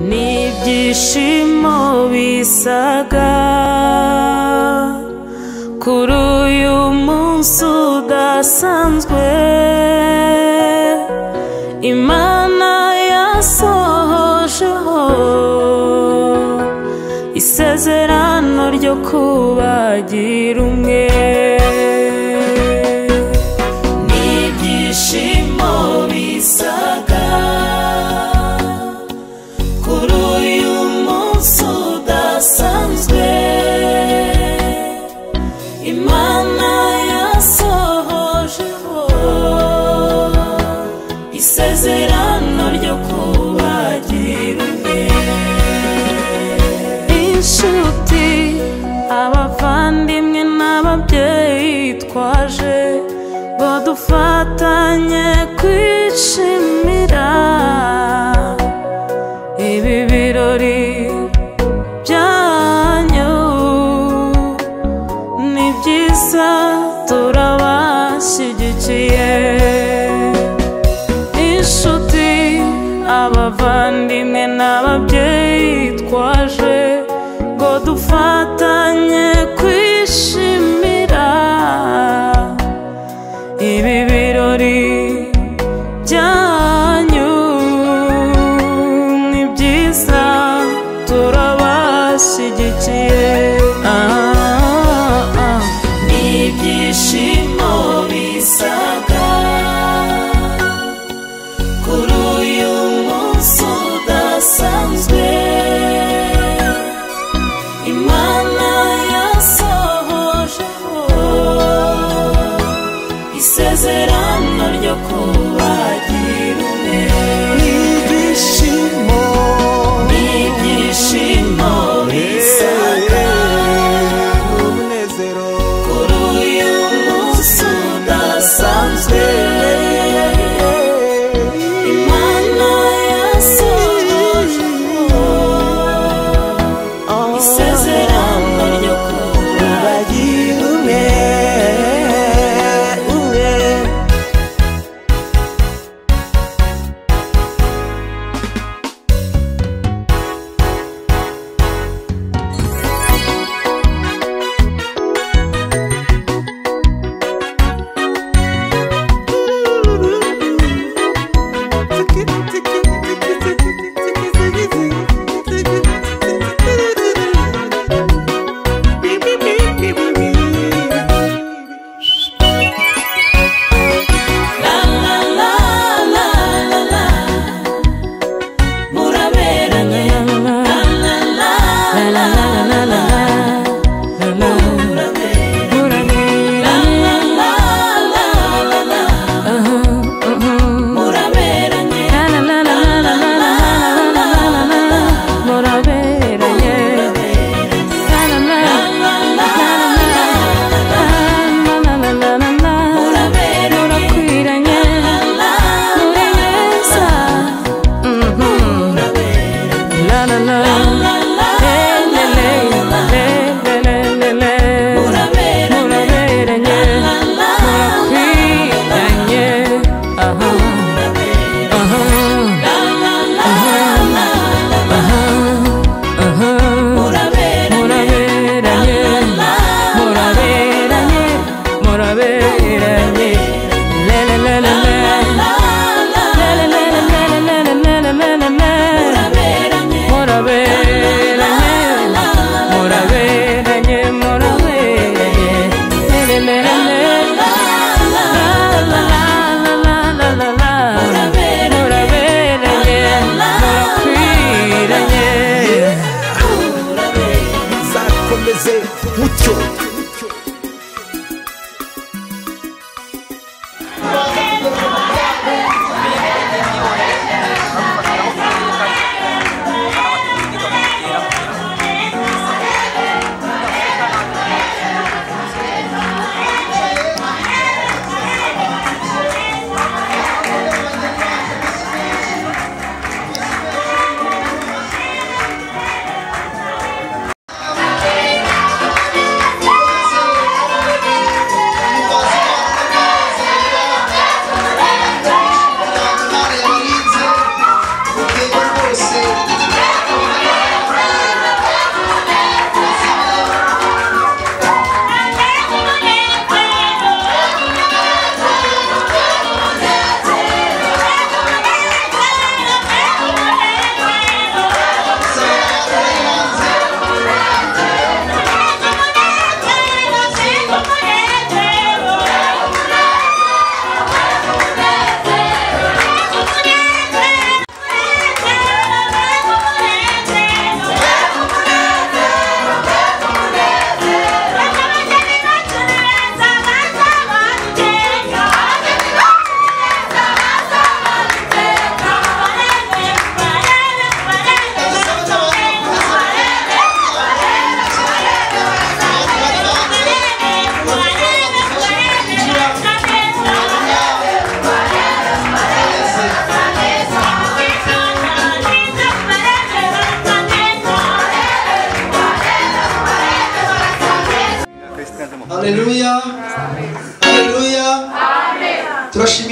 n'ibyishimo bisaga kuri uyu munsi udasanzwe Imana yasohojeho isezerano ryo kubagira umwe n'ibyishimo bisaga kuri uyu munsi udasanzwe Imana yasohojeho isezerano ryo kubagira umwe inshuti abavandimwe n'ababyeyi twaje ngo dufatanye kwishimira ibi birori byanyu ni byiza turabashyigikiye inshuti abavandimwe n'ababyeyi twaje ngo dufatanye kwishimira ibi birori byanyu ni byiza turabashyigikiye n'ibyishimo bisaga kuri uyu munsi udasanzwe Imana yasohojeho isezerano ryo kubagira umwe n'ibyishimo bisaga umunezero kuri uyu munsi udasanzwe Imana yasohojeho isezerano ryo kubagira umwe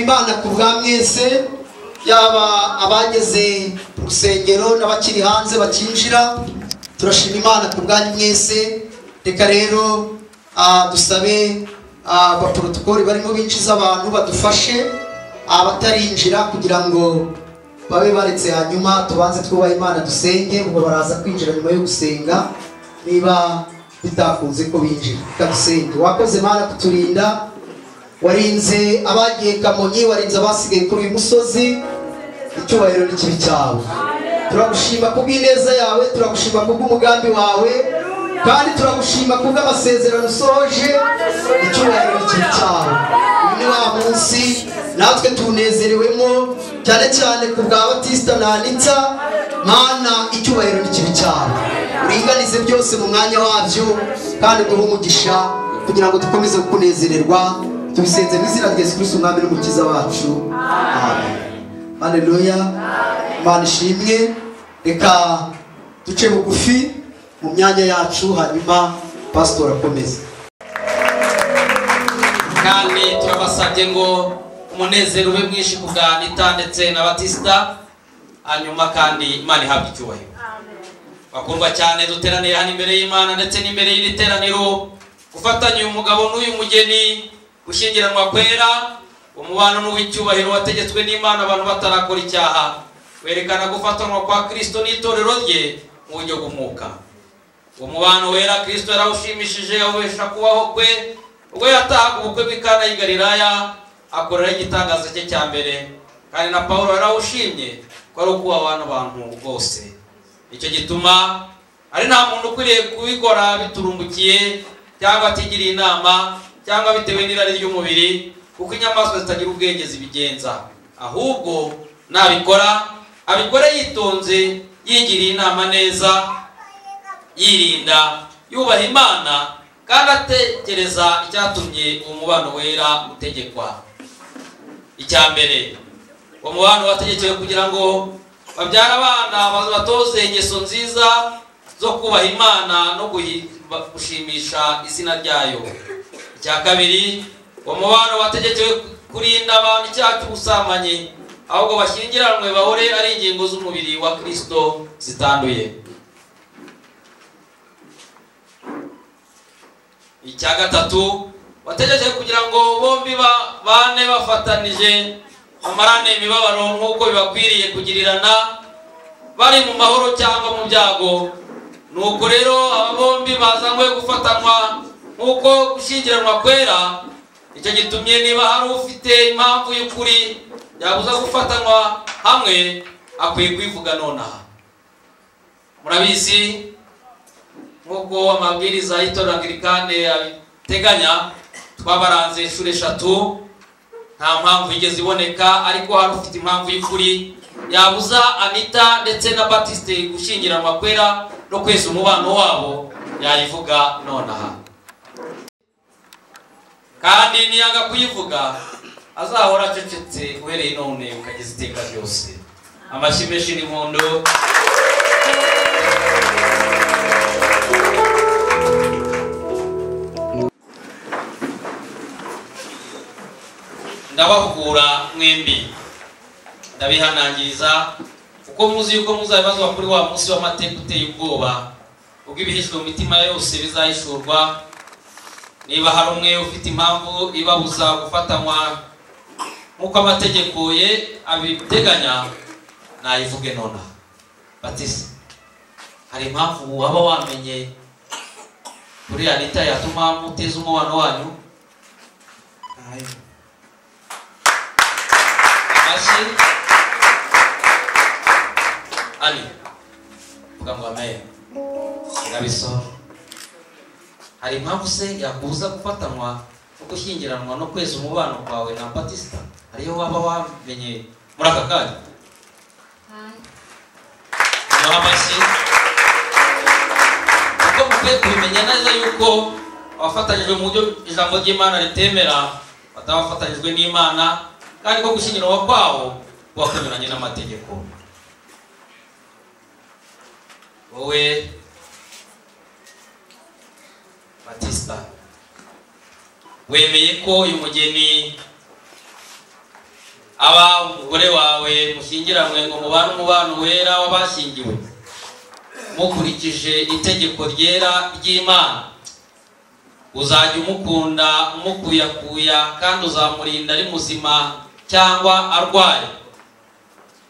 Imana ku bwa mwese, yaba abageze ku rusengero n'abakiri hanze bakinjira. Turashima Imana ku bwa mwese. Reka rero dusabe abaprotokoli barimo binjiza abantu badufashe abatarinjira kugira ngo babe baretse, hanyuma tubanze twubaha Imana dusenge, ubwo baraza kwinjira nyuma yo gusenga niba bitakunze ko binjira. Kadusenge. Wakoze Mana kuturinda, warinze abagiye Kamonyi, warinze abasigaye kuri uyu musozi, icyubahiro n'ikibi cyawe. Turagushima kubw'ineza yawe, turagushima kubw'umugambi wawe, kandi turagushima kubw'amasezerano usohoje, icyubahiro n'ikibi cyawe. Uyu ni wa munsi natwe tunezerewemo, cyane cyane ku bwa Batista na Anita. Mana, icyubahiro n'ikibi cyawe, uringanize byose mu mwanya wabyo, kandi duhe umugisha kugira ngo dukomeze kukunezererwa. Tubisenze mu izina rya Yesu Kristo umwami n'umukiza wacu. Amen. Haleluya. Imana ishimwe. Reka duce bugufi mu myanya yacu, hanyuma pastor akomeze. Kandi turabasabye ngo umunezero ube mwinshi ku bwa Anita ndetse na Batista, hanyuma kandi Imana ihabwe icyubahiro. Bakundwa cyane, duteraniye hano imbere y'Imana ndetse n'imbere y'iri teraniro, gufatanya uyu mugabo n'uyu mugeni gushyingiranwa kwera, umubano n'uw'icyubahiro wategetswe n'Imana abantu batarakora icyaha, werekana gufatanwa kwa Kristo n'itorero rye mu buryo bw'umwuka. Umubano wera Kristo yarawushimishije, awubesha kubaho kwe ubwo yatahaga ubukwe bw'i Kana y'i Galilaya, akorera igitangazo cye cya mbere. Kandi na Pawulo yarawushimye ko ari ukuba abana abantu bose. Icyo gituma ari nta muntu ukwiriye kubikora biturumbukiye cyangwa atigiriye inama cyangwa bitewe n'irari ry'umubiri, kuko inyamaswa zitagira ubwenge zibigenza. Ahubwo nabikora abikore yitonze, yigiriye inama neza, yirinda, yubaha Imana, kandi atekereza icyatumye umubano wera utegekwa. Icya mbere, umubano wategekewe kugira ngo babyara abana batoze ingeso nziza zo kubaha Imana no gushimisha izina ryayo. Icya kabiri, umubano wategekewe kurinda abantu icyaha cy'ubusambanyi, ahubwo bashyingiranwe bahore ari ingingo z'umubiri wa Kristo zitanduye. Icya gatatu, wategekewe kugira ngo bombi bane bafatanije amarane imibabaro nk'uko bibakwiriye kugirirana, bari mu mahoro cyangwa mu byago. Nuko rero aba bombi bazanywe gufatanwa nk'uko gushyingiranwa kwera. Icyo gitumye niba hari ufite impamvu y'ukuri yabuza gufatanwa hamwe, akwiye kwivuga nonaha. Murabizi nk'uko amabwiriza y'itorero Anglikane abiteganya, twabaranze inshuro 3, nta mpamvu igeze iboneka. Ariko hari ufite impamvu y'ukuri yabuza Anita ndetse na Batiste gushyingiranwa kwera no kweza umubano wabo, yayivuga nonaha. Kandi niyanga kuyivuga azahora acecetse uhereye none ukageza iteka ryose. Amashyi menshi n'impundu. Ndabahugura mwembi, ndabihanangiriza, kuko muzi yuko muzabibazwa kuri wa munsi w'amateka uteye ubwoba, ubwo ibihishwe mu mitima yose bizahishurwa. Niba hari umwe ufite impamvu ibabuza gufatanywa nk'uko amategeko ye abiteganya, nayivuge nonaha. Batista, hari impamvu waba wamenye kuri Anita yatuma muteza umubano wanyu? Amashyi. Ani, vuga ngo amen. Irabisohora. Hari impamvu se yakubuza gufatanwa no gushyingiranwa no kweza umubano kwawe na Batista? Hariyo waba wamenye muri aka kanya? Amashyi. Kuko mukwiye kubimenya neza yuko abafatanyijwe mu buryo ijambo ry'Imana ritemera batabafatanyijwe n'Imana, kandi ko gushyingiranwa kwawo kubakwiranye n'amategeko. Wowe Batista, wemeye ko uyu mugeni aba umugore wawe mushyingiranywe ngo mubane umubano wera w'abashyingiwe mukurikije itegeko ryera ry'Imana, uzajya umukunda umukuyakuya kandi uzamurinda ari muzima cyangwa arwaye.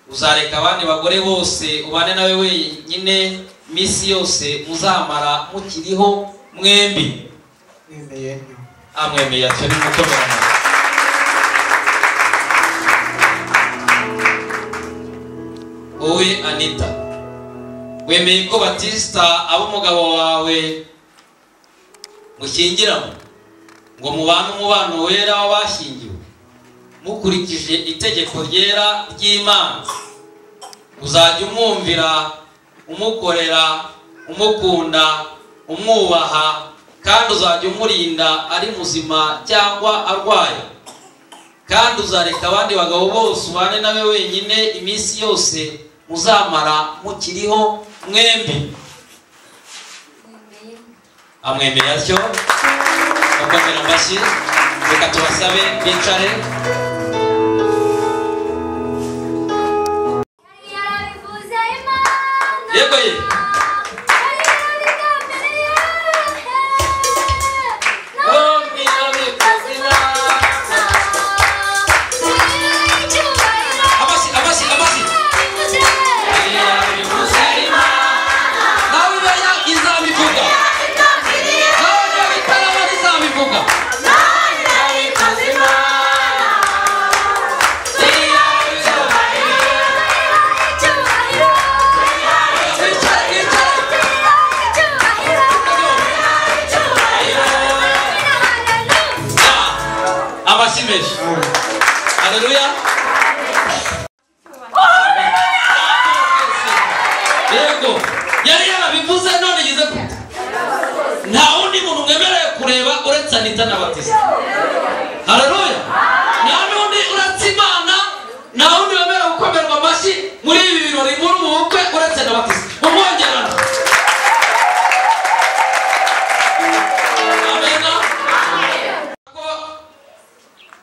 Uzareka abandi bagore bose ubane nawe wenyine iminsi yose muzamara mukiriho mwembi. Amwemeye atyo nimukomera. Wowe Anita, wemeye ko Batista aba umugabo wawe mushyingiranywe ngo mubane umubano wera w'abashyingiwe mukurikije itegeko ryera ry'Imana, uzajya umwumvira umukorera umukunda umwubaha kandi uzajya umurinda ari muzima cyangwa arwaye. Kandi uzareka abandi bagabo bose ubane nawe wenyine iminsi yose muzamara mukiriho mwembi. Amwemeye atyo. Mukomere amashyi. Reka tubasabe bicare. Yego ye. Haleluya. Yego. Yari yarabivuze none yize gute? Nta wundi muntu mwemereye kureba uretse Anita na Batista. Haleluya. Nta wundi uretse Imana, nta wundi wemereye gukomerwa amashyi muri ibi birori muri ubu bukwe uretse na Batista. Mumwongerane.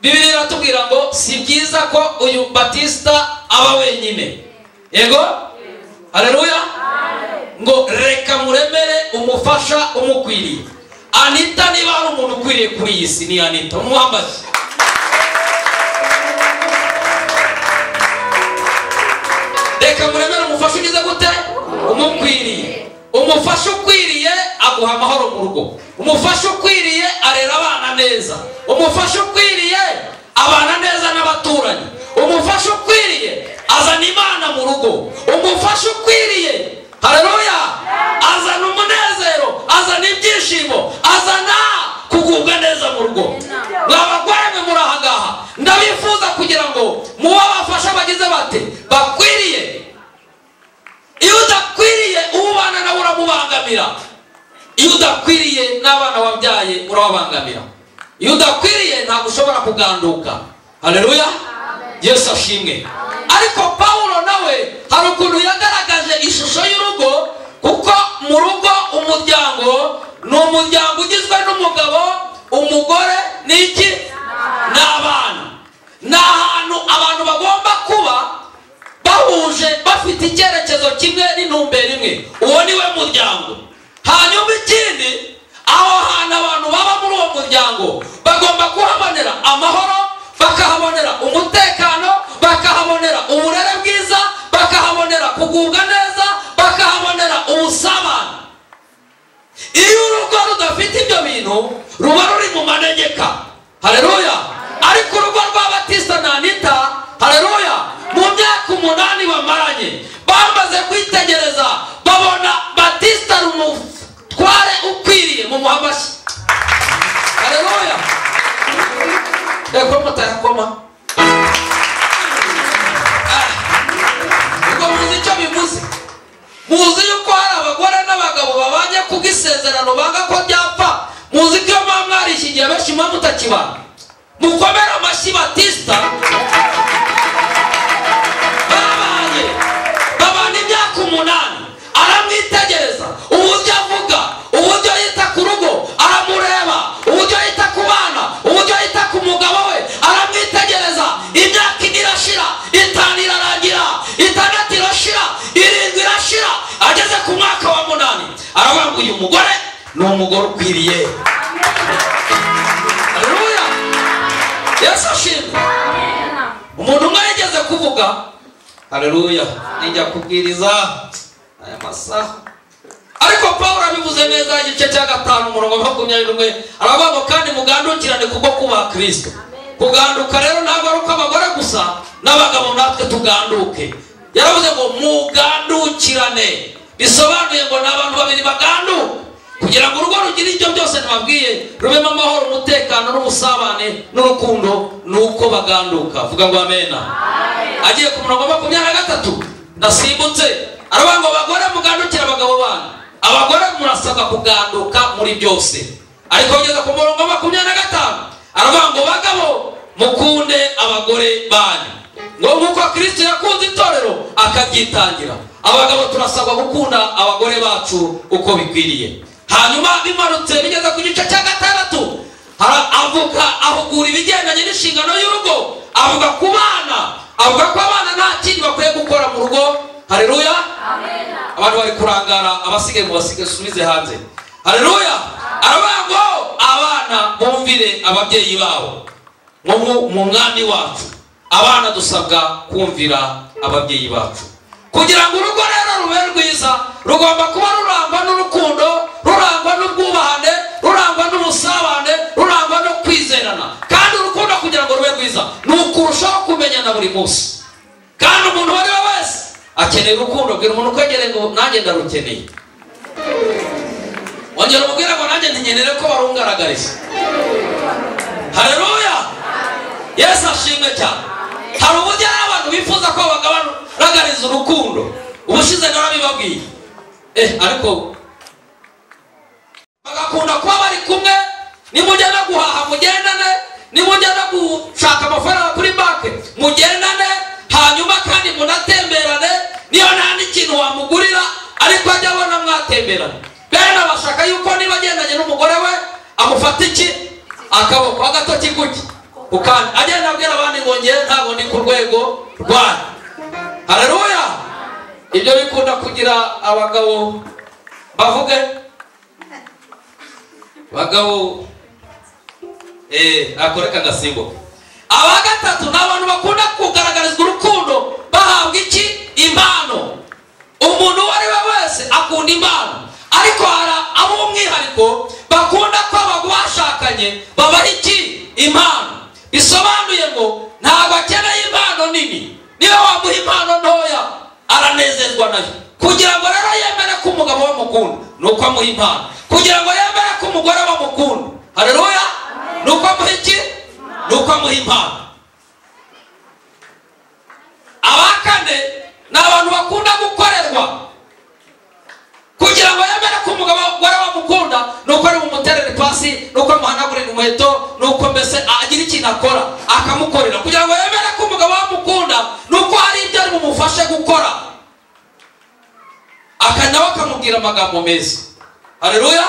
Bibiliya iratubwira ngo si byiza ko uyu Batista aba wenyine. Yego? Haleluya. Ngo reka muremere umufasha umukwiriye. Anita niba hari umuntu ukwiriye kuri iyi si ni Anita. Umuhambaye. Reka muremere umufasha ugize gute? Umukwiriye. Umufasha ukwiriye aguha amahoro mu rugo. Umufasha ukwiriye arera abana neza. Umufasha ukwiriye abana neza n'abaturanyi. Umufasha ukwiriye azana Imana mu rugo. Umufasha ukwiriye, haleluya, azana umunezero, azana ibyishimo, azana kugubwa neza mu rugo. Mwabagweme murahangaha ndabifuza kugira ngo muba bafasha bagize bate bakwiriye. Iyo udakwiriye ubana nawe uramubangamira. Iyo udakwiriye n'abana wabyaye urababangamira. Iyo udakwiriye ntabwo ushobora kuganduka. Haleluya. Yesu ashimwe. Ariko Paulo nawe hari ukuntu yagaragaje ishusho y'urugo, kuko mu rugo umuryango ni umuryango ugizwe n'umugabo, umugore n'iki n'abana. Ni ahantu abantu bagomba kuba bahuje bafite icyerekezo kimwe n'intumbero imwe. Uwo ni we muryango. Hanyuma ikindi, aho hantu abantu baba muri uwo muryango bagomba kuhabonera amahoro, bakahabonera umutekano, bakahabonera uburere bwiza, bakahabonera kugubwa neza, bakahabonera ubusabane. Iyo urugo rudafite ibyo bintu ruba ruri mu manegeka. Haleluya. Ariko urugo rwa Batista na Anita, haleluya, mu myaka 8 bamaranye bamaze kwitegereza babona Batista rumutware ukwiriye mu muhamashi. Haleluya. Eko mutayakoma. Ubwo muzi icyo bivuze. Muzi yuko hari abagore n'abagabo babanye kubwisezerano banga ko byapfa. Muzi ko mwari ishigiye benshi mutakibana. Mukomera amashyi Batista. Babana imyaka 8 aramwitegereza. Uburyo avuga, uburyo yita ku rugo, aramureba, uburyo yita ku bana, uburyo yita ku mugabo we, aramwitegereza. Imyaka 2 umugore ukwiriye. Haleluya. Yesu ashimwe. Umuntu umwe yigeze kuvuga, haleluya, nijya kubwiriza aya masaha, ariko Pawulo abivuze neza igice cya 5 umurongo wa 21, aravuga ngo kandi mugandukirane kubwo kuba Kristo. Kuganduka rero ntabwo ari uko abagore gusa, n'abagabo natwe tuganduke. Yaravuze ngo mugandukirane, bisobanuye ngo n'abantu babiri baganduka kugira ngo urugo rugire ibyo byose nababwiye, rubemo amahoro, umutekano n'ubusabane n'urukundo, nuko baganduka. Vuga ngo amena. Agiye ku murongo wa 23 ndasimbutse, aravuga ngo abagore mugandukira abagabo banyu. Abagore murasabwa kuganduka muri byose. Ariko ugeze ku murongo wa 25 aravuga ngo bagabo mukunde abagore banyu ngo nkuko Kristo yakunze itorero akabyitangira. Abagabo turasabwa gukunda abagore bacu uko bikwiriye. Hanyuma bimarutse bigeze ku gice cya 6 avuga ahugura ibigendanye n'inshingano y'urugo, avuga ku bana, avuga ko abana nta kindi bakwiye gukora mu rugo. Haleluya. Amen. Abantu bari kurangara, abasigaye mu basige subize hanze. Haleluya. Aravuga ngo abana bumvire ababyeyi babo mu mwami wacu. Abana dusabwa kumvira ababyeyi bacu kugira ngo urugo rero rube rwiza. Rugomba kuba rurangwa n'urukundo, rurangwa n'ubwubahane, rurangwa n'ubusabane, rurangwa no kwizerana. Kandi urukundo kugira ngo rube rwiza ni ukurushaho kumenyana buri munsi. Kandi umuntu wari wese akeneye urukundo. Bwira umuntu kwegere ngo nanjye ndarukeneye. Wongera umubwira ngo nanjye ntinyenere ko warungaragariza. Haleluya. Yesu ashimwe cyane. Hari uburyo abantu bifuza ko bagabanagariza urukundo. Ubushize narabibabwiye. Ariko bagakunda kuba bari kumwe, nimujyana guhaha mugendane, nimujyana gushaka amafaranga kuri banki mugendane, hanyuma kandi munatemberane. Niyo nta n'ikintu wamugurira ariko ajya abona mwatemberane. Bene bashaka yuko niba agendanye n'umugore we amufata iki akaboko agatoki guki ukandi agenda abwira abandi ngo ngiye ntabwo ndi ku rwego rwanyu. Haleluya. Ibyo bikunda kugira abagabo bavuge bagabo akoreka gasimbo. Abagatatu n'abantu bakunda kugaragarizwa urukundo bahabwa iki impano. Umuntu wari we wese akunda impano, ariko hari abo umwihariko bakunda ko abagwashakanye babaha iki impano. Bisobanuye ngo ntabwo akeneye impano nini, niba wamuha impano ntoya aranezezwa nayo. Kugira ngo rero yemere ko umugabo wamukunda nuko amuha impano, kugira ngo yemere ko umugore wamukunda, haleluya, nuko amuha iki, nuko amuha impano. Abakane ni abantu bakunda gukorerwa. Kugira ngo yemere ko umugabo wamukunda nuko ari bumuterere pasi, nuko amuhanagurira inkweto, nuko mbese agira ikintu akora akamukorera. Kugira ngo yemere ko umugabo wamukunda nuko hari ibyo ari bumufashe gukora, akanawe akamubwira amagambo meza. Haleluya.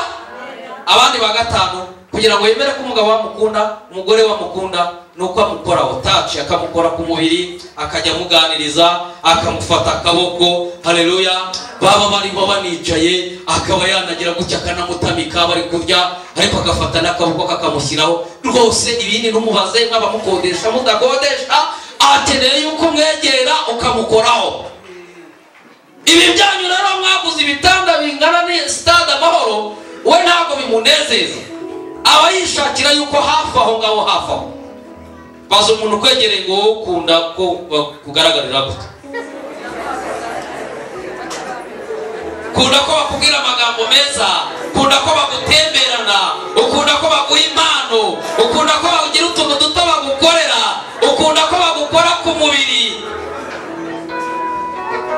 Abandi bagatanu kugira ngo yemere ko umugabo wamukunda, umugore wamukunda nuko amukora otaci, akamukora ku mubiri, akajya amuganiriza, akamufata akaboko. Haleluya. Baba bari banicaye akaba yanagira gutya akanamutamika bari kurya, ariko agafata n'akaboko kakamushyiraho. Rwose ibindi numubaze nk'abamukodesha mudakodesha, akeneye yuko umwegera ukamukoraho. Ibi byanyu rero mwaguze ibitanda bingana ni stade Amahoro, we ntabwo bimunezeza. Aba yishakira yuko hafi aho ngaho hafi aho. Baza umuntu kwegereye ngo ukunda ko kugaragarira gute, ukunda ko bakubwira amagambo meza, ukunda ko bagutemberana, ukunda ko baguha impano, ukunda ko bagira utuntu duto bagukorera, ukunda ko bagukora ku mubiri.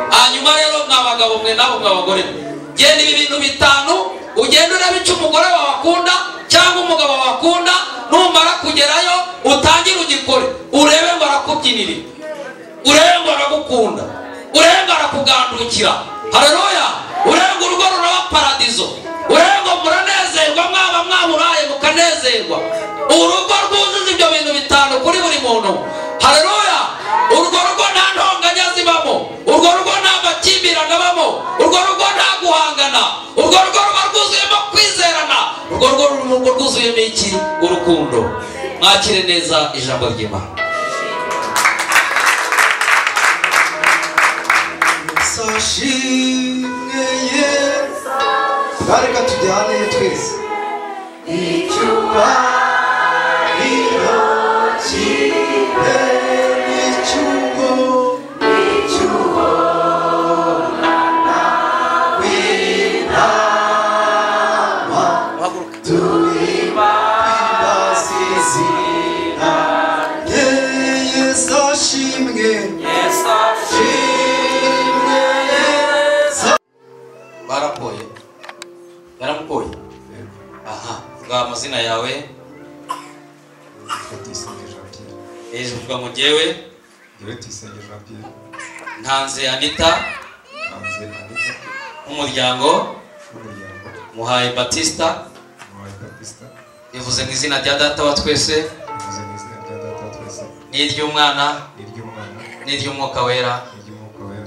Hanyuma rero mwabagabo mwe nabo mwabagore, genda ibi bintu bitanu ugenda ureba icyo umugore wawe akunda cyangwa umugabo wawe akunda, numara kugerayo utangire ugikore, urebe ngo arakubyinire, urebe ngo aragukunda, urebe ngo arakugandukira. Haleluya. Urebe ngo urugo ruraba paradizo, urebe ngo muranezerwa, mwaba mwamuraye mukanezerwa. Urugo rwuzuza ibyo bintu bitanu kuri buri muntu. Haleluya. Urwo rugo nta ntonganya zibamo, urwo rugo nta makimbirane abamo, urwo rugo nta guhangana, urwo rugo ruba rwuzuyemo kwizerana, rukundo. Mwakire neza ijambo ry'Imana. Sashimwe Yesu, reka tujyane twese. Icyubahiro kibe icyuho w'intama tuhimbaza izina rye. Yesu ashimwe, Yesu ashimwe. Barapoye. Yaramupoye. Aha, bwa amazina yawe. Ejo uvuga mu jewe. Ntanze Anita. Umuryango. Muhaye Batista. Bivuze mu izina rya Data wa twese. N'iry'Umwana. N'iry'Umwuka Wera.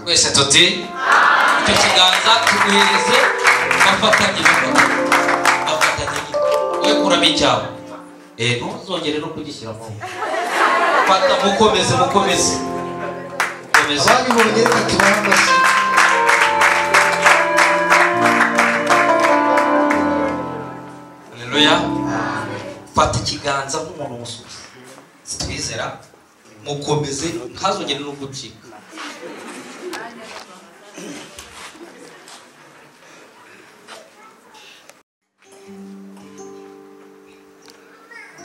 Twese tuti icyo kiganza tuguhereze bafatanye we kuramo icyawe ntuzongere no kugishyiramo. Fata mukomeze ababibonye reka tubahe amashyi. Haleluya. Fata ikiganza nk'umuntu musubiza twizera, mukomeze ntazongere no gucika.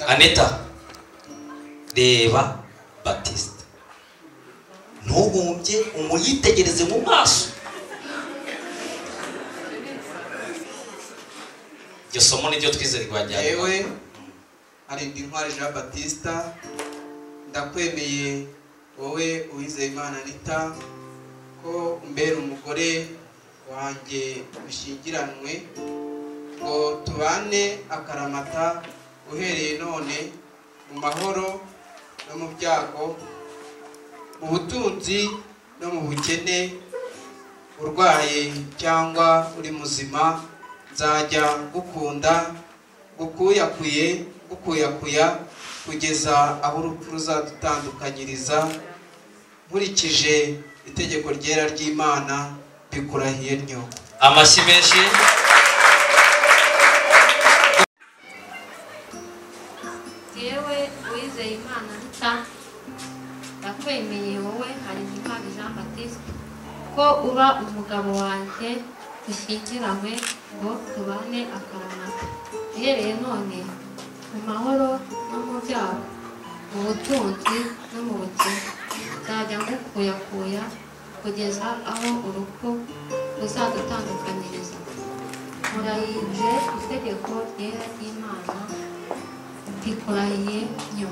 Anita, reba Batista, ntuhumbye umuyitegereze mu maso. Iryo somo niryo twizerwa ryari. Yewe Arindi Ntwari Jean Batista, ndakwemeye wowe Uwizeyimana Anita ko umbera umugore wanjye ushyingiranwe, ngo tubane akaramata uhereye none mu mahoro no mu byago, mu butunzi no mu bukene, urwaye cyangwa uri muzima, nzajya gukunda gukuyakuya kugeza aho urupfu ruzadutandukanyiriza, nkurikije itegeko ryera ry'Imana bikurahiye ntyo. Amashyi menshi. Yewe Uwizeyimana Anita, ndakwemeye wowe Harinimana Jean Batista ko uba umugabo wanjye dushyingiranywe, ngo tubane akaramata uhereye none mu mahoro no mu byago, mu butunzi no mu bukene, nzajya ngukuyakuya kugeza aho urupfu ruzadutandukanyiriza. Murayije itegeko ryera ry'Imana bikurahiye ntyo.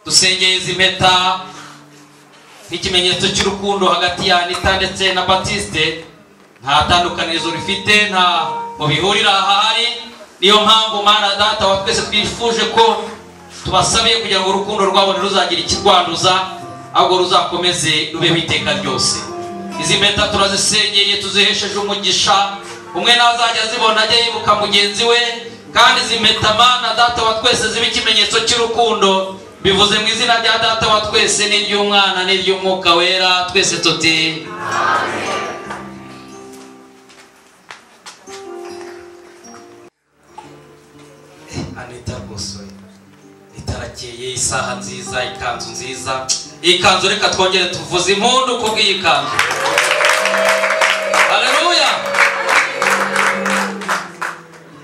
Dusengeye izi mpeta nk'ikimenyetso cy'urukundo hagati ya Anita ndetse na Batiste. Nta tandukanirizo rifite, nta mu bihurira ahari. Niyo mpamvu Mana Data wa twese twifuje ko tubasabiye kugira ngo urukundo rwabo ruzagira ikirwanduza, ahubwo ruzakomeze rubeho iteka ryose. Izi mpeta turazisengeye tuzihesheje umugisha, umwe nazajya zibona ajye yibuka mugenzi we, kandi izi mpeta Mana Data wa twese zibe ikimenyetso cy'urukundo. Bivuze mu izina rya Data wa twese n'iry'Umwana n'iry'Umwuka Wera, twese tuti amen. Anita Bosoye, itarakeye, isaha nziza, ikanzu nziza. Iyi kanzu reka twongere tuvuze impundu kubw'iyi kanzu. Haleluya.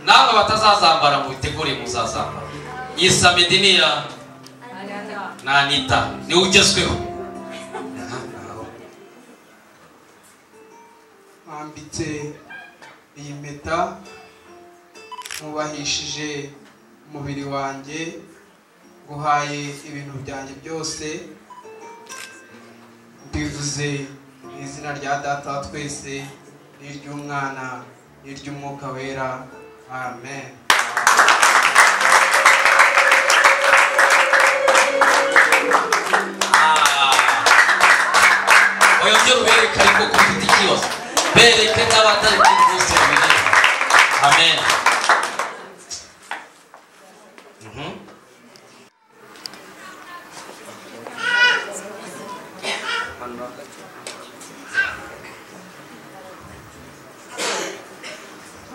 Nawe batazazambara mu bitegure muzazambara. Iyi samediniya na Anita ni ugezweho. Mwambitse iyi mpeta, mubahishije umubiri wanjye, guhaye ibintu byanjye byose, bivuze mu izina rya Data wa twese n'iry'Umwana n'iry'Umwuka Wera, amen. Oyongera ubereka ariko ko ufite ikibazo. bereke n'abatari bose babiri. Amen.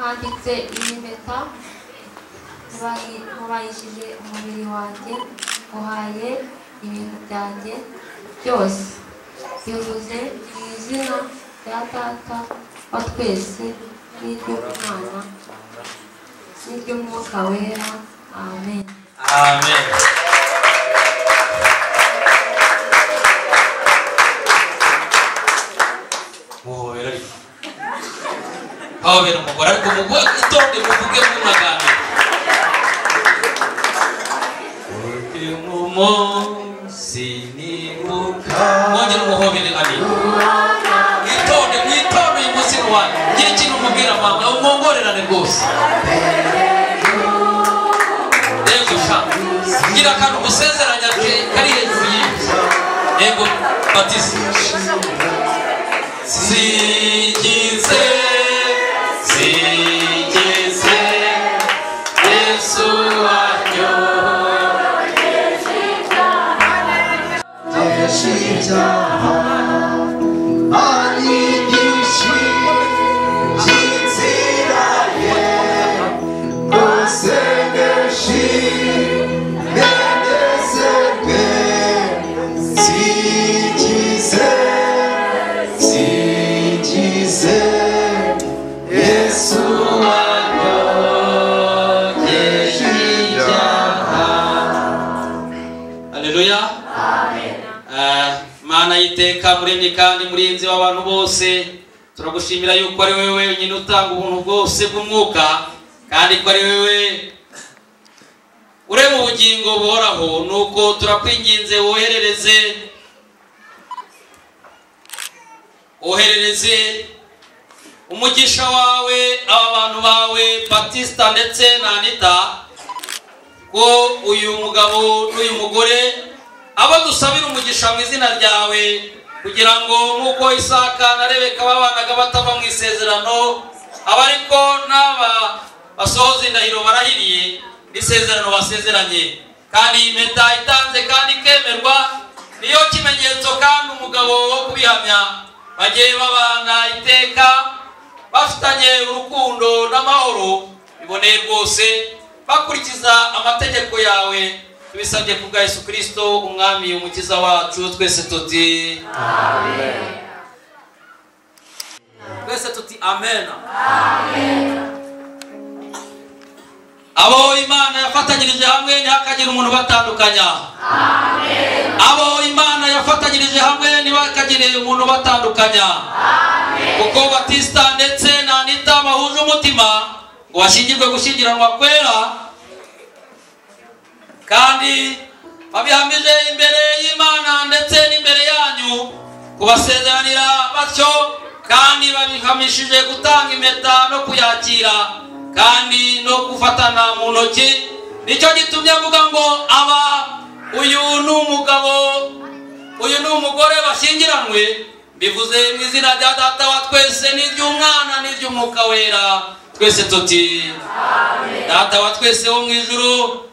handitse iyi mpeta nkubayishije umubiri wanjye uhaye ibintu byanjye byose bivuze mu izina rya data wa twese n'iry'umwana n'iry'umwuka wera. Amen. Amen. Muhobera ariko hobera umugore ariko umugore itonde muvuge mu magambo umunsi nibuka mwongere umuhobere ani itonde mwitonde uyu munsi wanyu ngira ikintu umubwira mama umwongorerane rwose yego sha ngira akantu umusezeranya kari hejuru y'ibyo yego batize sigize Yesu wanyogeje ibyaha anyigisha inzira ye rwose ndashimwe sigize Yesu wanyogeje ibyaha. Haleluya. Amen. Mana yiteka muremye kandi murinzi w'abantu bose, turagushimira yuko ari wewe wenyine utanga ubuntu bwose bw'umwuka, kandi ko ari wewe ure mu bugingo buhoraho. Nuko turakwinginze woherereze umugisha wawe aba bantu bawe Batista ndetse na Anita, ko uyu mugabo n'uyu mugore abo dusabira umugisha mu izina ryawe, kugira ngo nk'uko Isaka na Rebeka babanaga batava mu isezerano, abariko n'aba basohoza indahiro barahiriye n'isezerano basezeranye, kandi impeta itanze kandi ikemerwa niyo kimenyetso kandi umugabo wo kubihamya, bagiye babana iteka bafitanye urukundo n'amahoro biboneye rwose, bakurikiza amategeko yawe. Tubisabye kubwa Yesu Kristo umwami umukiza wacu, twese tuti amen. Twese tuti amen. Amen. Abo Imana yafatanyirije hamwe ntihakagire umuntu batandukanya. Amen. Abo Imana yafatanyirije hamwe ntihakagire umuntu batandukanya. Amen. Kuko Batista ndetse na Anita bahuje umutima ngo bashingirwe gushyingiranwa kwera, kandi babihamije imbere y'Imana ndetse n'imbere yanyu kubasezeranira batyo, kandi babihamishije gutanga impeta no kuyakira kandi no gufatana mu ntoki. Nicyo gitumye avuga ngo uyu ni umugabo uyu ni umugore bashyingiranwe, bivuze mu izina rya data wa twese n'iry'umwana n'iry'umwuka wera. Twese tuti amen. Data wa twese wo mu ijuru,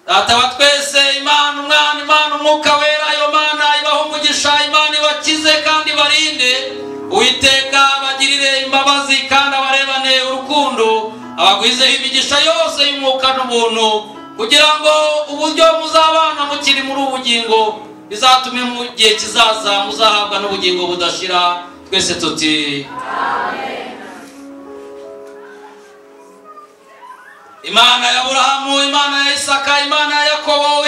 data wa twese, Imana umwana Imana umwuka wera, ayo Mana ibaho umugisha, Imana ibakize kandi barinde, Uwiteka bagirire imbabazi kandi abarebane urukundo, abagwizeho imigisha yose y'umwuka n'ubuntu, kugira ngo uburyo muzabana mukiri muri ubugingo bizatume mu gihe kizaza muzahabwa n'ubugingo budashira. Twese tuti amen. Imana ya Aburahamu, Imana ya Isaka, Imana ya Yakobo,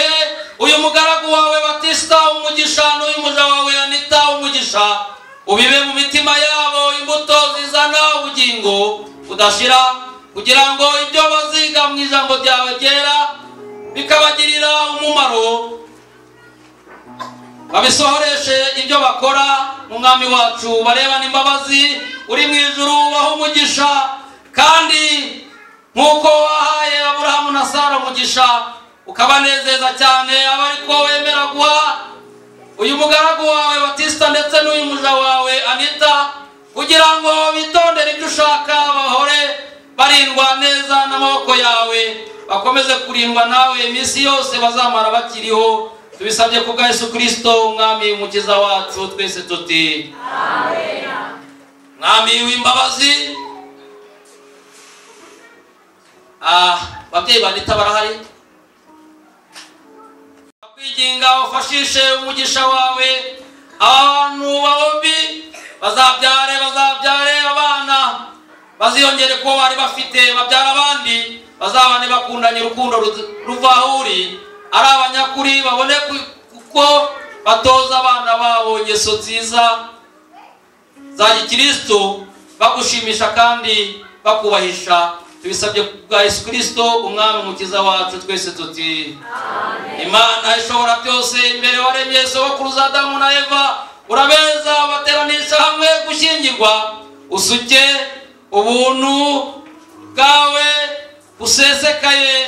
uyu mugaragu wawe Batista umugisha, n'uyu muja wawe Anita umugisha, ubibe mu mitima yabo imbuto zizana ubugingo budashira, kugira ngo ibyo baziga mu ijambo ryawe ryera bikabagirira umumaro, babisohoreshe ibyo bakora mu mwami wacu, barebana imbabazi uri mu ijuru, baho umugisha, kandi nk'uko wahaye Aburahamu na Sara umugisha ukabanezeza cyane, abariko wemera guha uyu mugaragu wawe Batista ndetse n'uyu muja wawe Anita kugira ngo bitondere ibyo ushaka, bahore barindwa neza n'amaboko yawe, bakomeze kurindwa nawe iminsi yose bazamara bakiriho. Tubisabye ku bwa Yesu Kristo umwami umukiza wacu, twese tuti amen. Mwami w'imbabazi, babyeyi bandita barahari, kwiginga ufashishe umugisha wawe, abantu bombi bazabyare abana, baziyongere ko bari bafite, babyara abandi, bazabane bakundanye urukundo ruvahuri, ari abanyakuri, babone kuko batoza abana babo ingeso nziza za gikristo, bagushimisha kandi bakubahisha. Tubisabye bwa Yesu Kristo umwami umukiza wacu, twese tuti amen. Imana ishobora byose, imbere waremye sogokuruza Adamu na Eva, urabeza bateranisha hamwe gushyingirwa, usuke ubuntu bwawe usesekaye,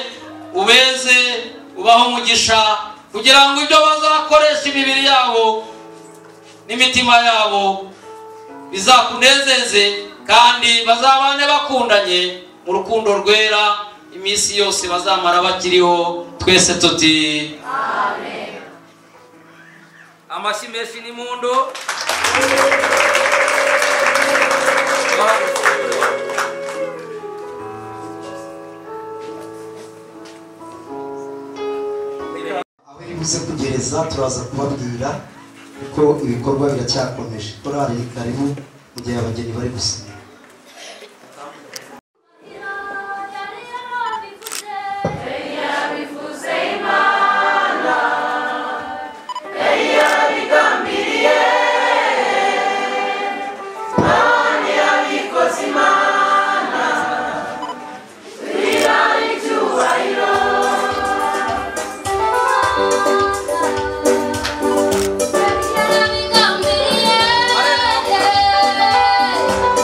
ubeze ubaho umugisha, kugira ngo ibyo bazakoresha imibiri yabo n'imitima yabo bizakunezeze, kandi bazabane bakundanye mu rukundo rwera iminsi yose bazamara bakiriho. Twese tuti amen. Amashyi menshi n'impundu. aho iribuze kugereza turaza kubabwira, kuko ibikorwa biracyakomeje. Korali ni karibu mu gihe abageni bari gusinya.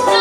Yeah.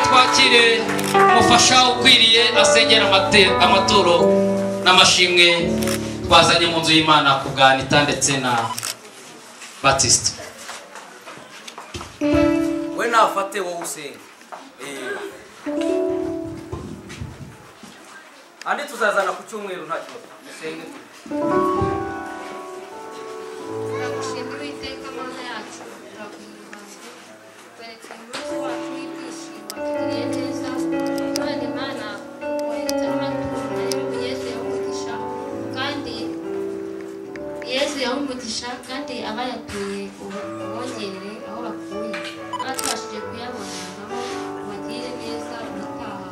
twakire umufasha ukwiriye asengera amaturo n'amashimwe twazanye mu nzu y'Imana kuganita ndetse na Baptiste. We nafate wowe usenga andi tuzazana ku cyumweru nta kibazo musenge. Turagushimira iteka Mana yacu, turaguhimbaza kwereka umunsi wacu w'ibyishimo watugiriye neza. None Mana wohereza amaturo nayo Yesu yamugisha kandi kandi abayatuye ubongere aho bakuye abatwashije kuyabona nabo bagire neza ubutaha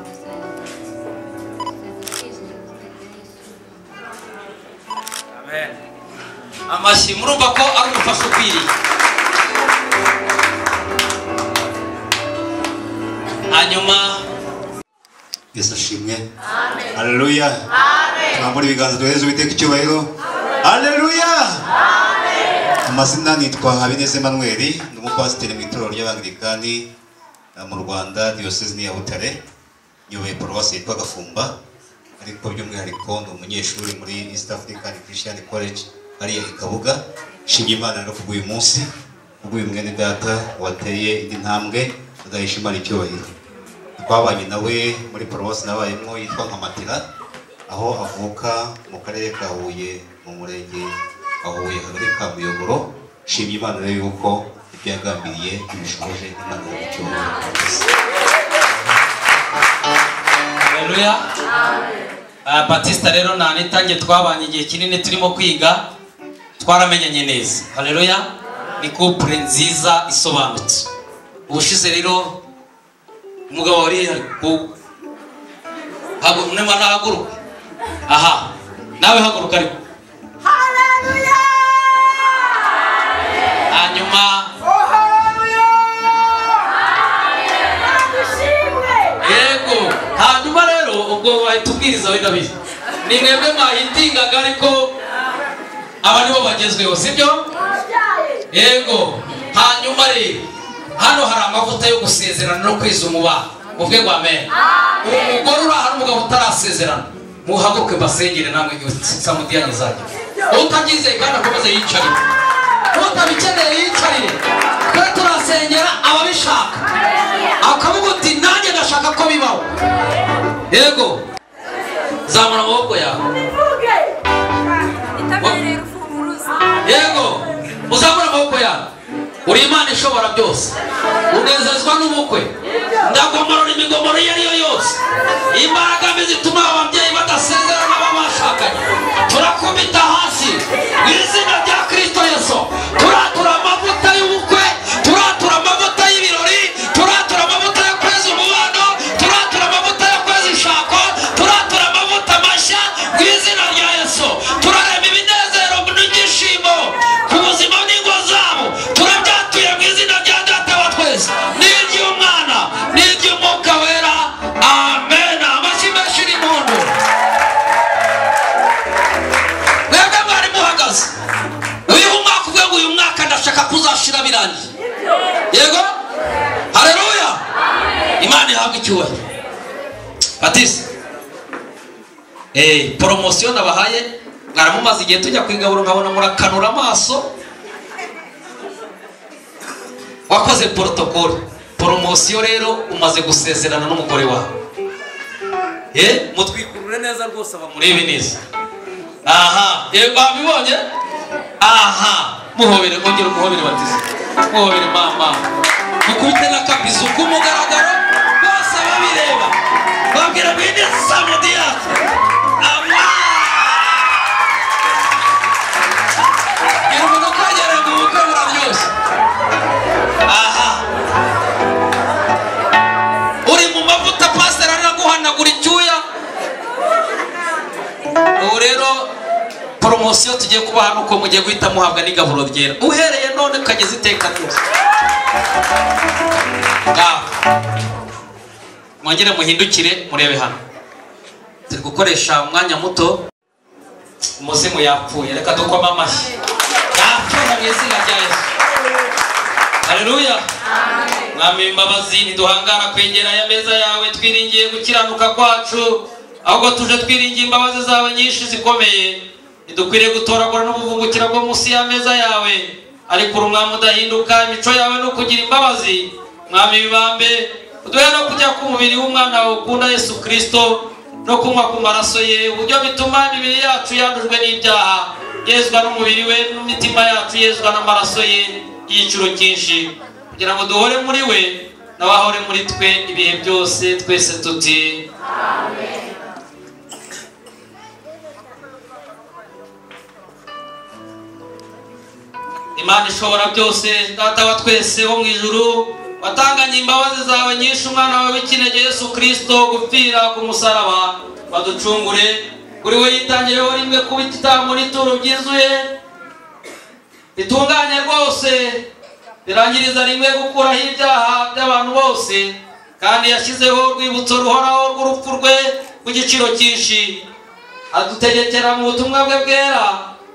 Amen. Amashyi murumva ko ari umufasha ukwiriye. hanyuma Yesu ashimwe. Amen. Haleluya. Amen. Twambura ibiganza duhereze Uwiteka icyubahiro. Haleluya. Amen. Amazina nitwa Habineza Emmanuel, ndi umupasiteri mu itorero ry'Abangilikani mu Rwanda, Diocese ya Butare, nyoboye paruwasi yitwa Gafumba, ariko by'umwihariko ndi umunyeshuri muri East African Christian College hariya i Kabuga. Nshimye Imana no kubw'uyu munsi, kubw'uyu mwene data wateye indi ntambwe, tugahisha Imana icyubahiro. Twabanye nawe muri paruwasi nabayemo yitwa Nkamatira, aho avuka mu karere ka Huye mu murenge wa Huye hagari ka Muyoboro. Nshimye Imana rero yuko ibyo yagambiriye ibishoboje Imana icyubahiro. Haleluya. Batista rero na Anita nge twabanye igihe kinini turimo kwiga, twaramenyanye neza. Haleluya. Ni couple nziza isobanutse. Ubushize rero umugabo wari ariko haguruka. Aha, nawe haguruka ariko. Haleluya. Hanyuma yego, hanyuma rero ubwo bahitubwiriza wenda bize ni mwebwe mwahitingaga, ariko aba nibo bagezweho, sibyo? Yego. Hanyuma rero hano hari amavuta yo gusezerana no kwiza umubano. Uvuge ngo amen. Umugore uri aha n'umugabo utarasezerana, muhaguruke basengere namwe samudiyanye zanjye. Utagize kandi akomeze yicarire, utabikeneye yicarire. Twe turasengera ababishaka, akavuga uti nanjye ndashaka ko bibaho. Yego, zamura amaboko yawe. Yego, uzamura amaboko yawe. Uri Imana ishobora byose, unezezwa n'ubukwe, ndagomorora imigomoro iyo ariyo yose. Imbaraga mbi zituma ababyeyi badasezerana babashakanye, turakubita hasi mu izina rya Kristo Yesu. Turatura amavuta y'ubukwe, turatura amavuta y'ibirori, turatura amavuta yo kweza umubano, turatura amavuta yo kweza ishako, turatura amavuta mashya mu izina rya Yesu. Turarema ibinezero n'ibyishimo ku buzima n'ingo zabo, turabyatuye mu izina rya Data wa twese n'iry'Umwana n'iry'Umwuka wera. Amen. Amashyi menshi n'impundu. Mwebwe mwari muhagaze, uyu mwaka uvuye ngo uyu mwaka ndashaka kuzashira birangiye. Yego. Haleluya. Imana ihabwa icyubahiro. Batisi, promotion nabahaye, mwaramumaze igihe tujya kwigabura nkabona murakanura amaso. Wakoze protocol. Promotion rero umaze gusezerana n'umugore wawe. Mutwikurure neza rwose abamurebe neza. Aha, yego abibonye? Aha, muhobere, ongera umuhobere Batisi. Muhobere mama. Mukubite na kabizu kumugaragaro bose babireba. Babwira bindi samudiyate. Ama! Yego no kwagera ngo ubukwe buraryoshye. Aha. Uri mu mavuta pastor araguhanagura icyuya. Ubu rero promotion tugiye kuba hano uko mugiye guhita muhabwa n'igaburo ryera. Uhereye none kageze iteka ryose. Mwongere muhindukire murebe hano. Turi gukoresha umwanya muto. Umuzimu yapfuye, reka dukoma amashyi. Yapfuye mu izina rya Yesu. Haleluya. Mwami imbabazi ntiduhangara kwegera aya meza yawe twiringiye gukiranuka kwacu, ahubwo tuje twiringiye imbabazi zawe nyinshi zikomeye. Ntidukwiriye gutoragura n'ubuvungukira bwo munsi y'ameza yawe, ariko umwami udahinduka, imico yawe no kugira imbabazi. Mwami bibambe uduhe no kujya ku mubiri w'umwana wawe ukunda Yesu Kristo, no kunywa ku maraso ye, uburyo bituma imibiri yacu yandujwe n'ibyaha yezwa n'umubiri we, n'imitima yacu yezwa n'amaraso ye y'igiciro cyinshi, kugira ngo duhore muri we nawe ahore muri twe ibihe byose. Twese tuti amen. Imana ishobora byose, Data wa twese wo mu ijuru, watanganye imbabazi zawe nyinshi umwana wawe w'ikinege Yesu Kristo gupfira ku musaraba baducungure. Kuri we yitangireho rimwe kuba igitambo n'ituro byuzuye bitunganye rwose, birangiriza rimwe gukuraho ibyaha by'abantu bose, kandi yashyizeho urwibutso ruhoraho rw'urupfu rwe rw'igiciro cyinshi. Adutegekera mu butumwa bwe bwera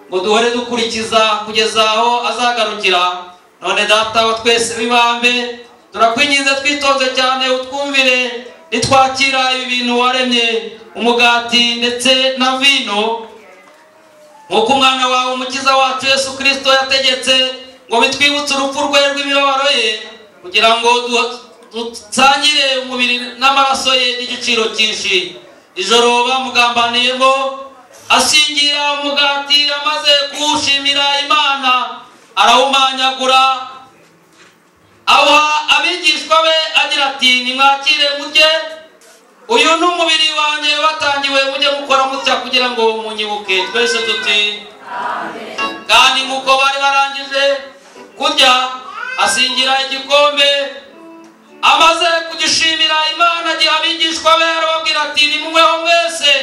ngo duhore dukurikiza kugeza aho azagarukira. None data wa twese w'ibambe, turakwinginze twitonze cyane utwumvire nitwakira ibi bintu waremye, umugati ndetse na vino, nk'uko umwana wawe umukiza wacu Yesu Kristo yategetse ngo bitwibutse urupfu rwe rw'imibabaro ye, kugira ngo dusangire umubiri n'amaraso ye n'igiciro cyinshi. Ijoro bamugambaniyemo asingira umugati, amaze kuwushimira Imana arawumanyagura, awuha abigishwa be agira ati, nimwakire murye, uyu ni umubiri wanjye watangiwe, mujye mukora mutya kugira ngo munyibuke. Twese tuti amen. Kandi nk'uko bari barangije kurya, asingira igikombe, amaze kugishimira Imana agiha abigishwa be, arababwira ati, nimunyweho mwese,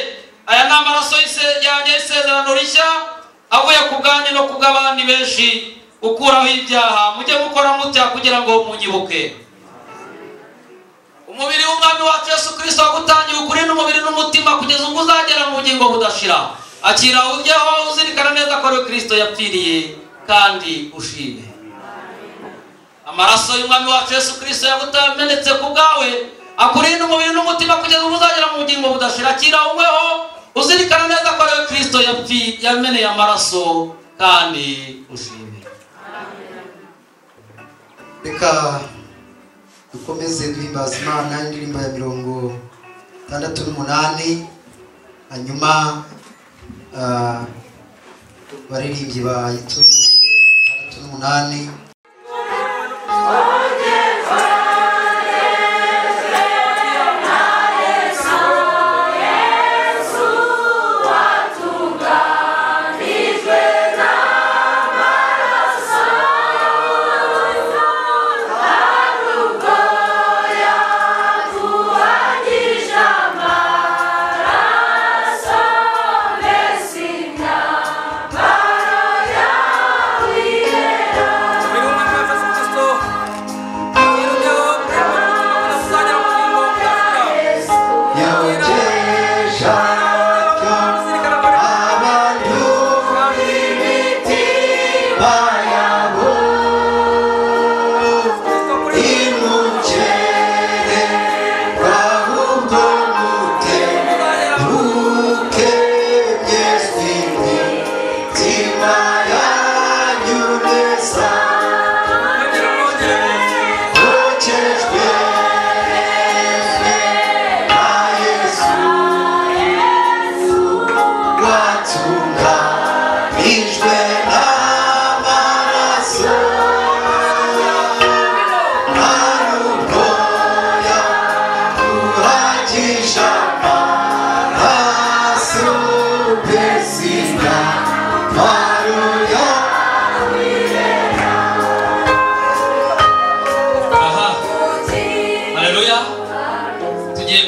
aya ni amaraso yanjye y'isezerano rishya, avuye ku bwanyu no ku bw'abandi benshi, ukuraho ibyaha. Mujye mukora mutya kugira ngo munyibuke. Umubiri w'umwami wacu Yesu Kristo wagutangiye ukuri n'umubiri n'umutima kugeza ubwo uzagera mu bugingo budashira. Akira uryeho uzirikana neza ko ari Kristo yapfiriye, kandi ushime. Amaraso y'umwami wacu Yesu Kristo yagutamenetse ku bwawe, akurinda umubiri n'umutima kugeza ubwo uzagera mu bugingo budashira. Akira unyweho uzirikana neza ko ari Kristo yameneye amaraso, kandi ushime. Reka dukomeze duhimbaza Imana indirimbo ya 68, hanyuma baririmbyi bayituyobore 68.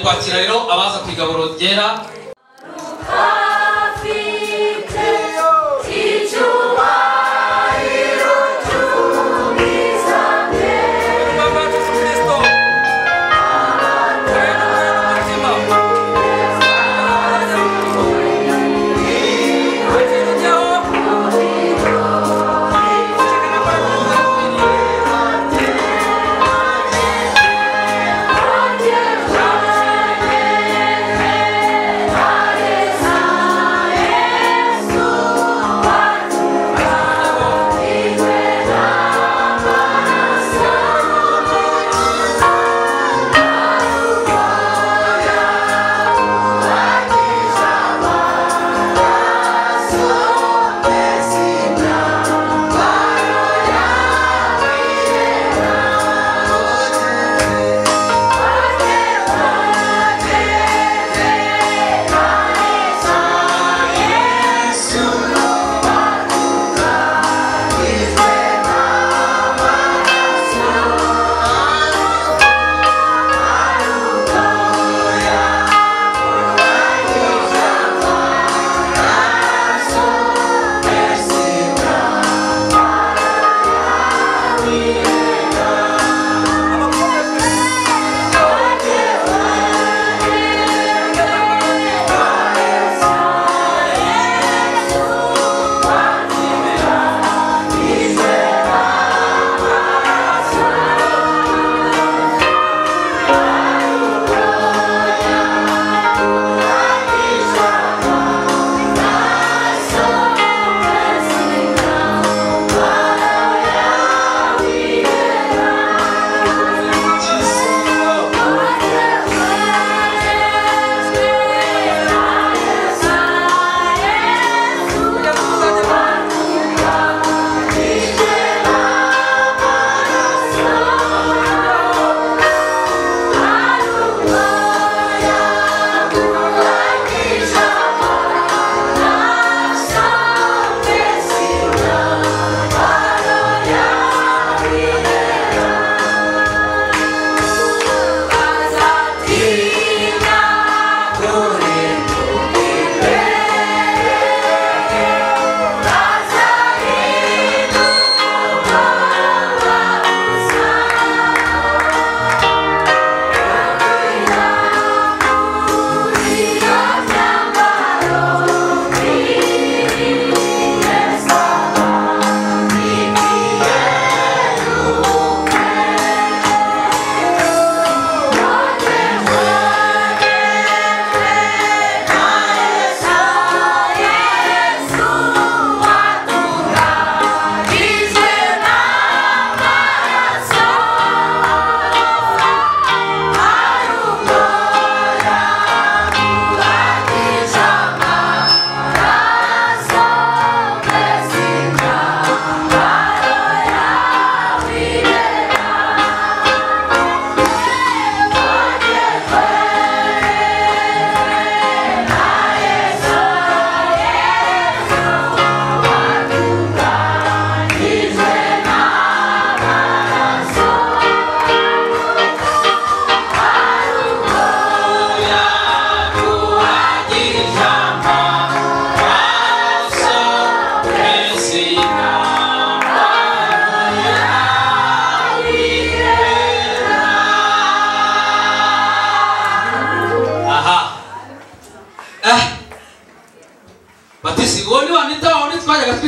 Kwakira rero abaza kwigaburo ryera. Yeah.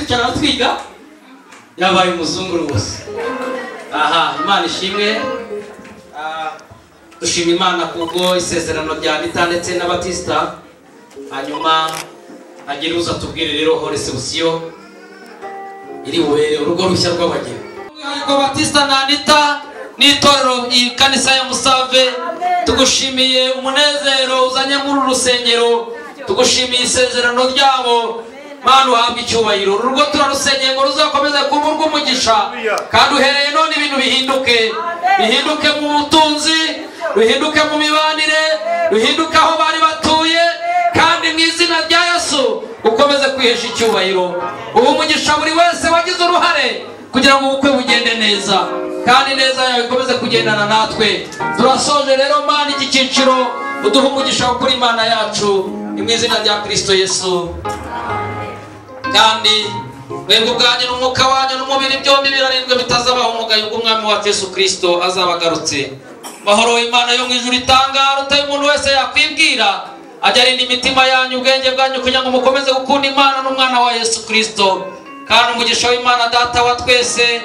twicara twiga yabaye umuzungu rwose. Aha, Imana ishimwe. Dushima Imana kubwo isezerano rya Anita ndetse n'abatisita. Hanyuma agira uza tubwire rero reception iri bubere urugo rushya rw'abageni. Ko Batista na Anita n'itorero ikanisa ya Musave, tugushimiye umunezero uzanye muri rusengero, tugushimiye isezerano ryabo. Mana uhabwe icyubahiro. Urugo turarusengeye ngo ruzakomeze kuba urw'umugisha, kandi uhereye none ibintu bihinduke mu butunzi, bihinduke mu mibanire, bihinduke aho bari batuye, kandi mu izina rya Yesu ukomeze kwihesha icyubahiro. Ubu umugisha buri wese wagize uruhare kugira ngo ubukwe bugende neza, kandi neza yawe ikomeze kugendana natwe. Turasoje rero Mana iki cyiciro, uduhe umugisha kuri Imana yacu, mu izina rya Kristo Yesu. Kandi mwebwe ubwanyu n'umwuka wanyu n'umubiri byombi birarindwe bitazabaho umugayo bw'umwami wacu Yesu Kristo azabagarutse. Mahoro Imana yo mu ijuru itanga ruteye umuntu wese yakwibwira, ajya arinda imitima yanyu ubwenge bwanyu kugira ngo mukomeze gukunda Imana n'umwana wa Yesu Kristo. Kandi umugisha w'Imana Data wa twese,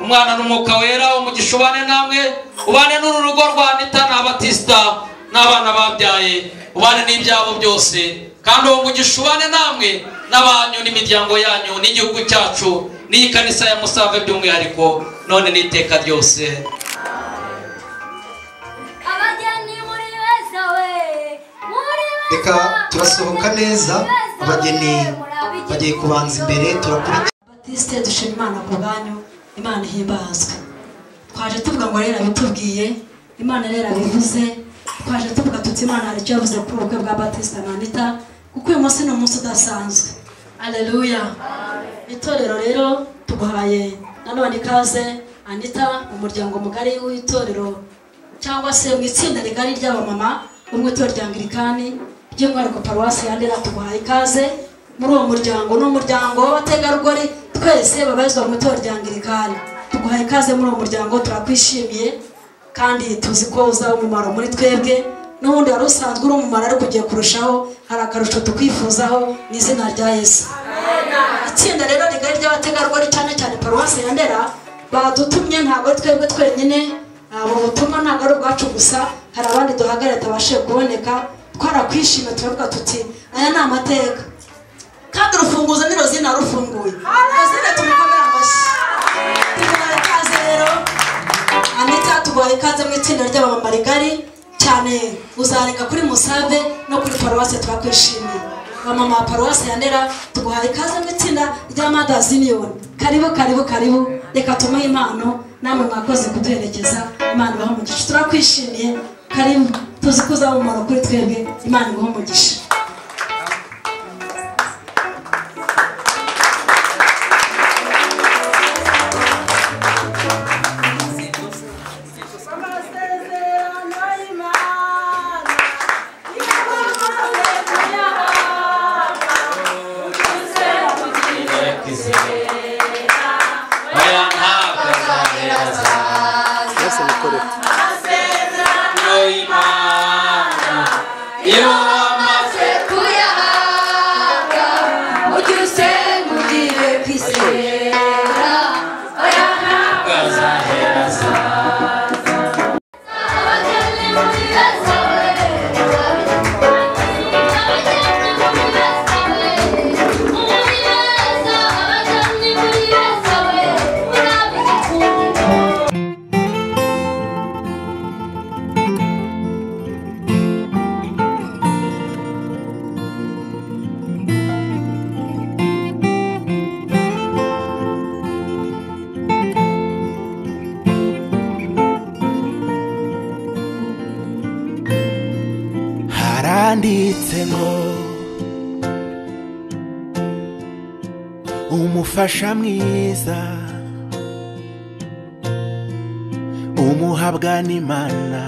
umwana n'umwuka wera, umugisha ubane namwe, ubane n'uru rugo rwa Anita n'abatisita n'abana babyaye, ubane n'ibyabo byose, kandi uwo mugisha ubane namwe n'abanyu n'imiryango yanyu n'igihugu cyacu n'iyi kanisa ya Musave by'umwihariko none n'iteka ryose. Reka turasohoka neza, abageni bagiye kubanza imbere. Turakurikira Batiste. Dushima Imana ku bwanyu, Imana ihimbazwe. Twaje tuvuga ngo rero bitubwiye, Imana rero bivuze. Twaje tuvuga tuti Imana hari icyo yavuze kuri ubukwe bwa Batiste na Anita, kuko uyu munsi ni umunsi udasanzwe. Haleluya. Itorero rero tuguhaye nanone ikaze Anita, umuryango mugari w'itorero cyangwa se mu itsinda rigari ry'abamama bo mu itorero rya Anglikani by'umwihariko paruwasi ya Ndera. Tuguhaye ikaze muri uwo muryango, n'umuryango w'abategarugori twese babarizwa mu itorero rya Anglikani. Tuguhaye ikaze muri uwo muryango, turakwishimiye kandi tuzi ko uzaba umumaro muri twebwe, n'ubundi wari usanzwe uri umumaro ariko ugiye kurushaho. Hari akarusho tukwifuzaho mu izina rya Yesu. Itsinda rero rigari ry'abategarugori cyane cyane paruwasi ya Ndera badutumye, ntabwo ari twebwe twenyine. Abo butumwa ntabwo ari ubwacu gusa, hari abandi duhagarara tabashije kuboneka. Twarakwishimiye, turavuga tuti aya ni amateka, kandi urufunguzo ni Rozina rufunguye. Rozina tumukomere amashyi. Tuguhaye ikaze rero Anita, tuguhaye ikaze mu itsinda ry'abamama rigari cyane, uzareka kuri Musave no kuri paruwasi. Turakwishimiye abamama wa paruwasi ya Ndera, tuguhaye ikaze mu itsinda rya Mothers Union. Karibu. Reka tumuhe impano, namwe mwakoze kuduherekeza. Imana ibahe umugisha. Turakwishimiye, karibu. Tuzi ko uzaba umumaro kuri twebwe. Imana ibahe umugisha. Umufasha mwiza umuhabwa n'Imana,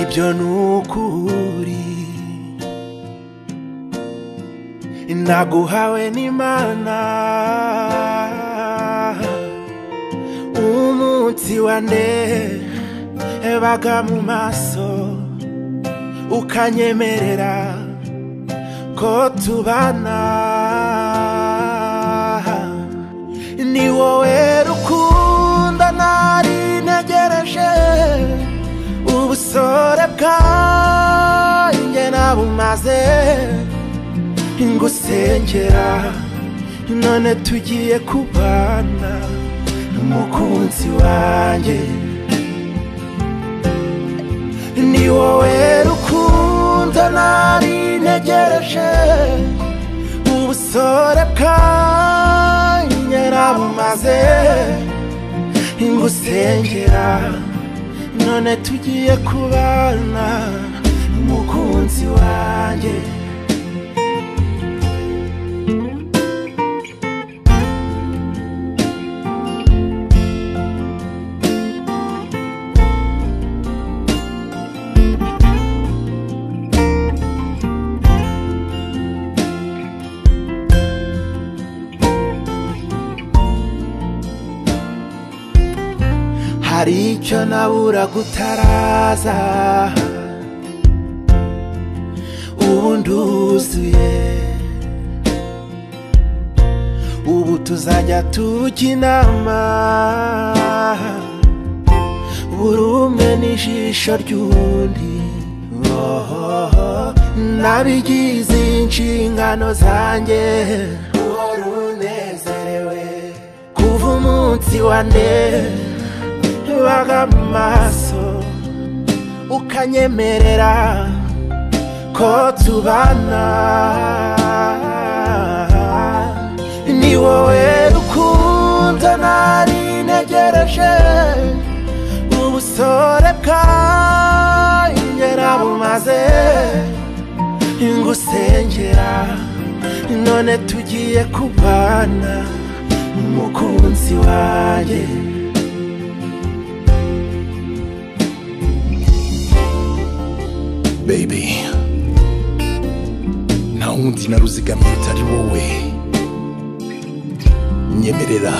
ibyo nukuri naguhawe n'Imana. Umunsi wa ndebaga mu maso ukanyemerera ko tubana ni wowe rukundo nari ntegereje ubusore bwanjye nabumaze ngusengera none tugiye kubana n'umukunzi wanjye ni wowe rukundo nari ntegereje ubusore bwanjye nabumaze ngusengera none tugiye kubana n'umukunzi wanjye hari icyo nabura gutaraza ubu nduzuye ubu tuzajya tujya inama buri umwe n'ijisho ry'undi nabigize inshingano zanjye uhora unezerewe kuva umunsi wa nde baga maso ukanyemerera ko tubana ni wowe rukundo nari ntegereje ubusore bwanjye nabumaze ngusengera none tugiye kubana n'umukunzi wanjye baby nta wundi naruzigamye utari wowe nyemerera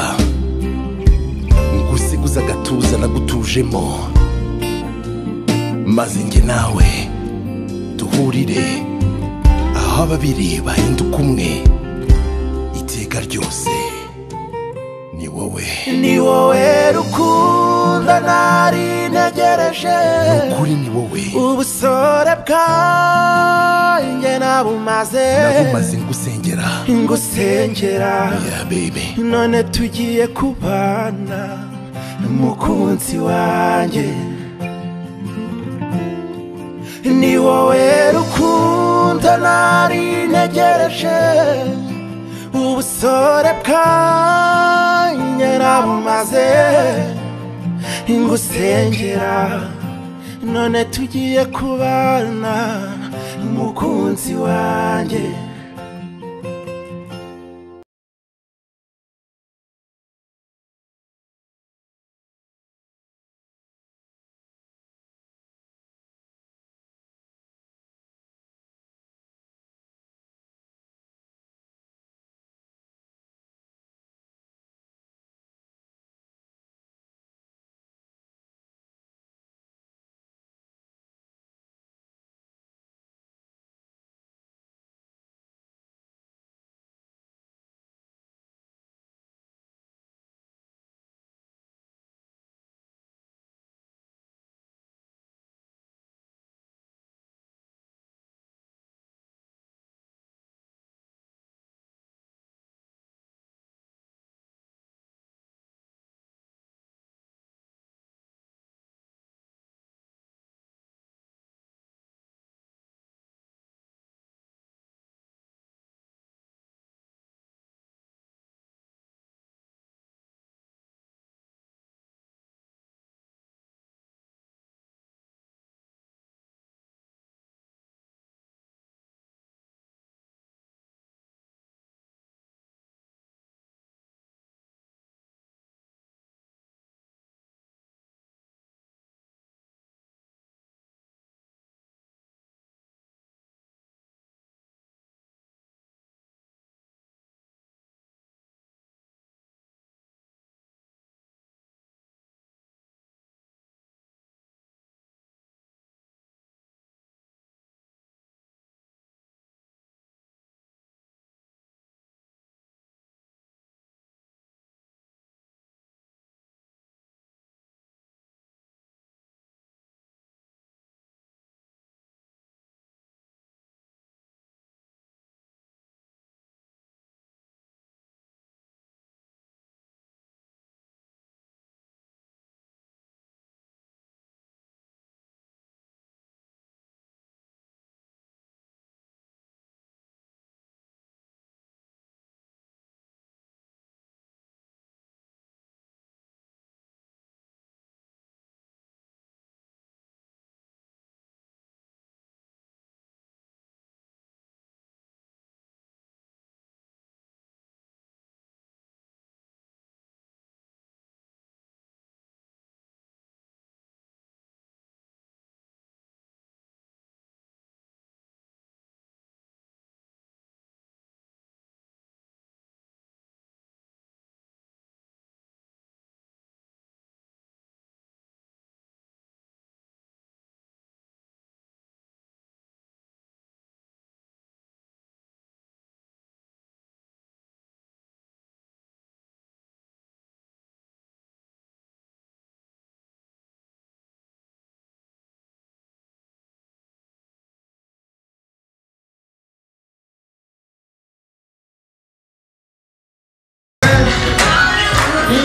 ngusiguza agatuza nagutujemo maze njye nawe duhurire aho ababiri bahinduka umwe iteka ryose ni wowe rukundo nari ntegereje ukuri ni wowe ubusore bwanjye nabumaze ngusengera yeah baby none tugiye kubana n'umukunzi wanjye ni wowe rukundo nari ntegereje ubusore bwanjye nabumaze ngusengera none tugiye kubana n'umukunzi wanjye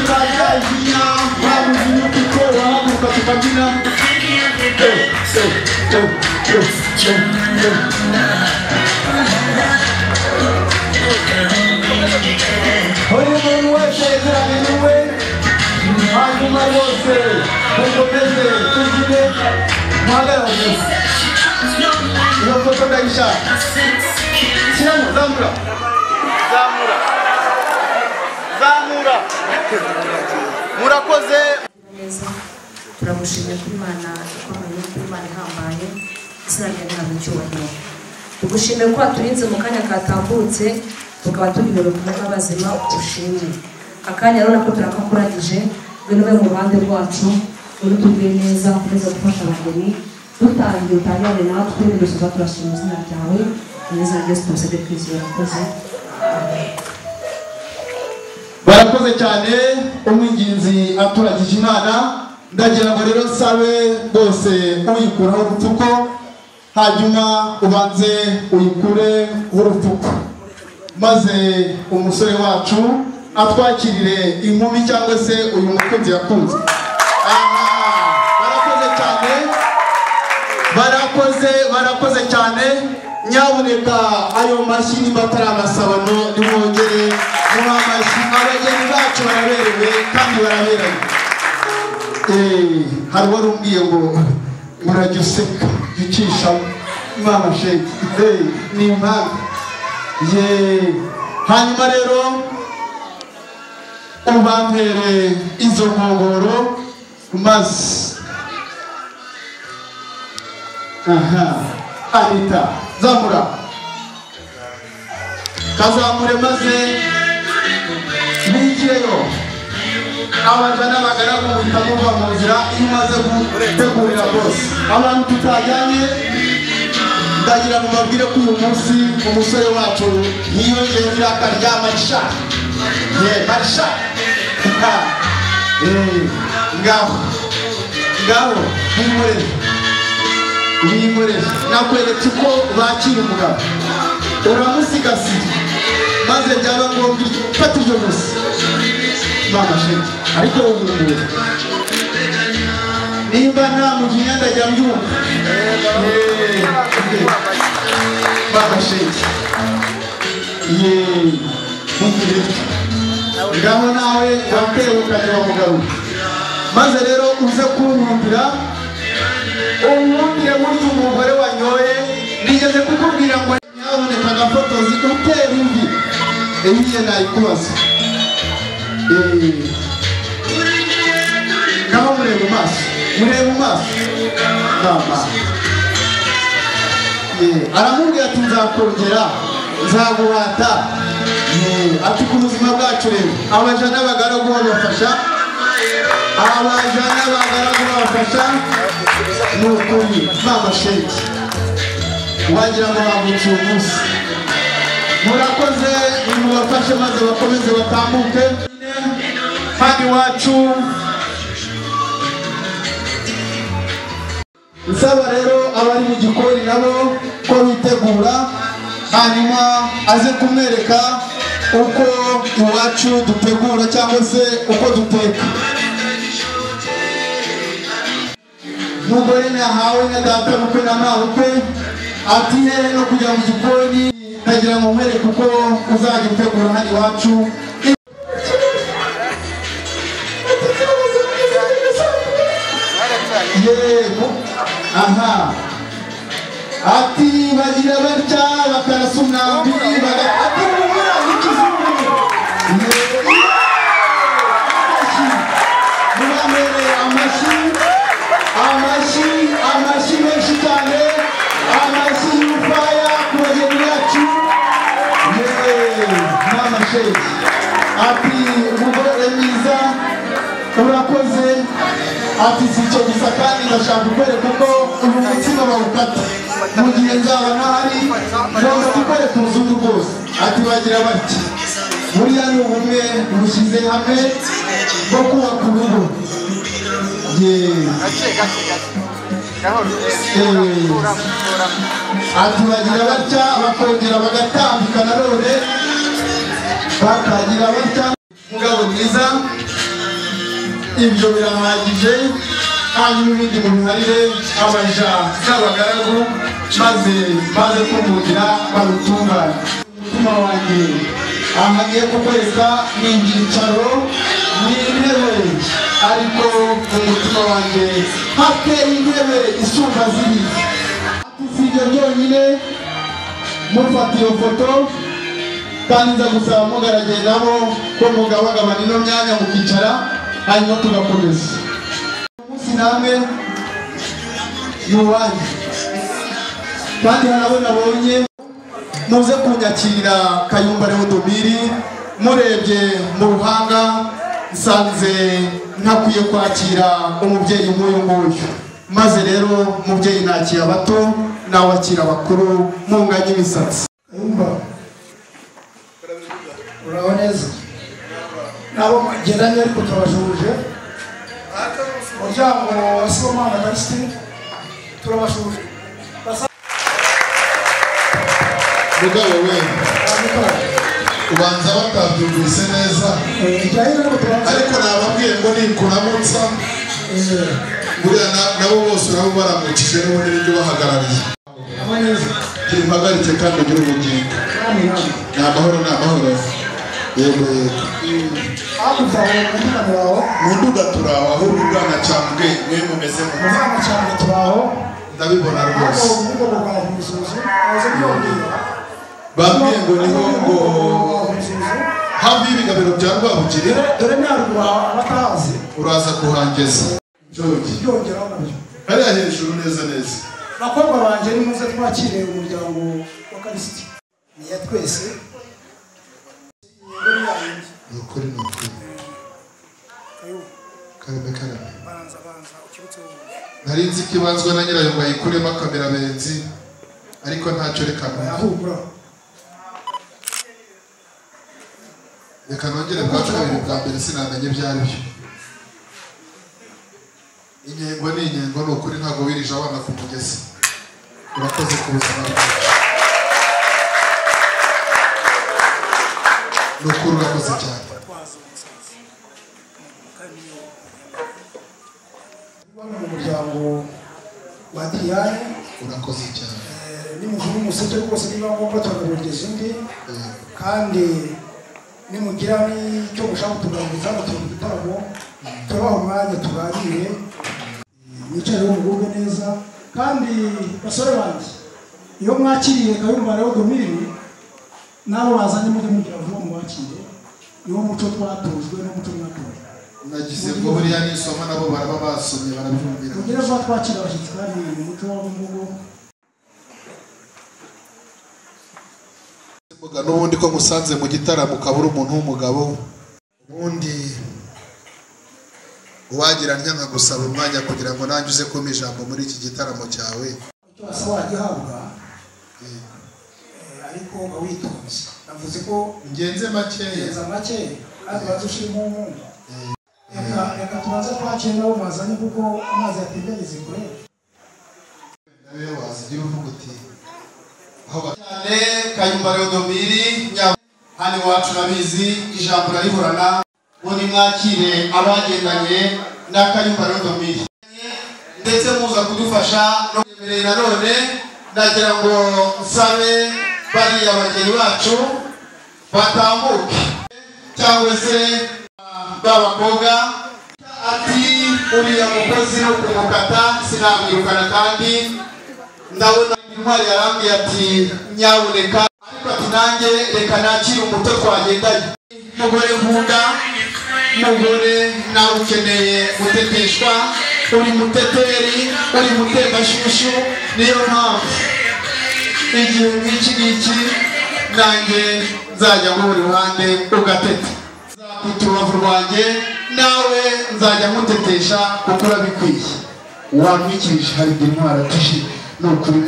bazajinya bamuzinya kuko wahaguruka tukabyina buri muntu wese yegeranye n'uwe hanyuma bose mukomeze tugire muhagarare iyo foto ndayishaka shyiramo zamura murakoze neza turagushimira kuri Imana ikomeye kuri Imana ihambaye izina ryawe ntabwo icyubahiro tugushimiye ko waturinze mu kanya katambutse tukaba tugibera ku mwuka bazima ushimwe akanya rero nako turakakuragije ngwino ube mu ruhande rwacu ngwino tugire neza ukomeze gufasha abageni dutangiye utangirane natwe dusoza turashima izina ryawe neza ryose tubasabye kwizera urakoze barakoze cyane umwinginzi aturagije Imana ndagira ngo rero sabe bose uyikuraho urupfuko hanyuma ubanze uyikure urupfuko maze umusore wacu atwakirire inkumi cyangwa se uyu mukunzi yakunze barakoze cyane nyabuneka ayo mashyi nimba atari amasabano nimwongere muha amashyi abageni bacu baraberewe kandi baraberanye hari wari umbwiye ngo murajya useka ucisha mama sheke ni impamvu hanyuma rero ubampere izo nkongoro maze Anita zamura kazamure maze bigireyo abaja n'abagaragu muhita muva mu nzira iyo umaze gutegurira bose abantu tutajyanye ndagira ngo mbabwire ko uyu munsi umusore wacu yiyongeye iraka rya marisha marisha ngaho bimurere nakweretse uko bakira umugabo uramusigasira maze byaba ngombwa fata iryo gusa mama sheke ariko wumvire nimba nta mujinya ndajya mbyumva mama sheke mumvire ngaho nawe watewe ukajya mugabo maze rero uze kunyumvira uwundi burya umugore wanyoye nigeze kukubwira ngo nyaboneka agafotozi utera imvi eyiye nayikubaza ngaho mureba mu maso mama aramubwira ati nzakongera nzaguhata ati ku buzima bwacu rero abaja n'abagaragu babafasha ni ukuri mama sheke wagira ngo wavutse uyu munsi murakoze nimubafashe maze bakomeze batambuke hano iwacu nsaba rero abari mu gikoni nabo ko bitegura hanyuma aze kumwereka uko iwacu dutegura cyangwa se uko duteka umugore nahawe na data bukwe na mabukwe ati hehe no kujya mu gikoni ndagira ngo mwereke uko uzajya utegura hano iwacu yego ati bagira batya bakarasa umwambi ati umubura w'ikizungu muramereye amashyi menshi cyane amashyi y'urufaya ku bageni bacu mama sheke ati umugore mwiza urakoze ati si icyo gusa kandi ndashaka kukwereka ko uyu mutsima bawukata mu gihe nzaba ntahari ngomba kukwereka uruzungu rwose ati bagira bati buriya ni ubumwe bushyize hamwe bwo kubaka urugo ati bagira batya bakongera bagatambika nanone bakagira batya mugabo mwiza ibyo birahagije hanyuma ibindi mubiharire abaja n'abagaragu maze kumvira barutungane. Umutima wanjye ahagiye kukwereka ni ibyicaro n'intebe, ariko umutima wanjye hateye intebe isumba ziri. Si ibyo byonyine, mufata iyo foto kandi nza gusaba mugaragiye nabo ko mugabagabana ino myanya mukicara hanyuma tugakomeza. Umunsi namwe ni uwanyu kandi harabo nabonye muze kunyakira Kayumba Leodomiri. Murebye mu ruhanga nsanze ntakwiye kwakira umubyeyi nk'uyu nguyu, maze rero umubyeyi nakira abato nawe akira abakuru munganye imisatsi. Kayumba uraho neza, nabo mwagendanye ariko turabashuje. Umuryango wa Sibomana Karisiti turabashuje. Mugabo we ubanza batabyumvise neza, ariko nababwiye ngo nikuramutsa buriya nabo bose urabo baramukije n'ubundi n'ibyo bahagarariye. Impagarike kandi ugire ubugingo. Ni amahoro, ni amahoro. Yego yego. Mu nduga turaho, aho urugana cyambwe mwe mumeze mu ndabibona rwose. Bambwiye ngo niho ngo hafi y'ibigabiro bya Rwabugiri, dore ntarugura abatazi uraza kuhangeza hariya hejuru neza neza. Bakobwa banje nimuze twakire umuryango wa Karisiti, niya twese. Ni ukuri ni ukuri. Karame karame. Nari nzi ko ibanzwa na nyirayo ngo ayikuremo akamera benzi, ariko ntacyo reka numva. Reka nongere bwa kabiri bwa mbere sinamenye byari byo. Inyengo ni inyengo, ni ukuri ntabwo wirije abana ku mugezi. Urakoze ku buzima bwawe. Ni ukuri urakoze cyane. Mu muryango wa Diane urakoze cyane. Nimuvura umuseke rwose niba ngombwa tukabogeza undi, kandi nimugira n'icyo mushaka kutuganiriza ngo turi mu gitaramo tubaho umwanya tuganire, mwicare mugubwe neza. Kandi basore banjye, iyo mwakiriye Kayumba Leodomiri nabo bazanye mujye mugira vuba mubakire, niwo muco twatujwe n'umuco mwatujwe. Nagize ngo buriya nisoma nabo baraba basomye barabyumvira. Mugire vuba twakira abashyitsi kandi mu muco w'abambugo. N'ubundi ko musanze mu gitaramo ukabura umuntu w'umugabo, ubundi uwagira nka gusaba umwanya kugira ngo nanjye uze kumpa ijambo muri iki gitaramo cyawe. Icyo wasaba wagihabwa, ariko uba witonze. Navuze ko ngenze makeya, ngenza makeya kandi badushirimo umuntu. Reka tubanze twakire nabo bazanye kuko amazi yateganyije kure. Nawe wazigira uvuga uti cyane Kayumba Leodomiri hano iwacu nabizi ijambo rariburana ngo nimwakire abagendanye na Kayumba Leodomiri, ndetse muza kudufasha no kwemerera. Nanone ndagira ngo nsabe bariya bageni bacu batambuke, cyangwa se b'abakobwa ati uriya mukozi no kumukata sinamwirukana, kandi ndabona intwari yarambwiye ati nyaboneka, ariko ati nanjye reka nakire umuto twagendanye. Mugore nkunda, mugore nawe ukeneye guteteshwa, uri muteteri, uri mutekashyushyu. Niyo mpamvu igihe nk'iki ngiki nanjye nzajya mu buri ruhande ugateta, nzakwita urubavu rwanjye nawe nzajya mutetesha kuko urabikwiye. Wamwikirije hari igihe intwara ati ni ukuri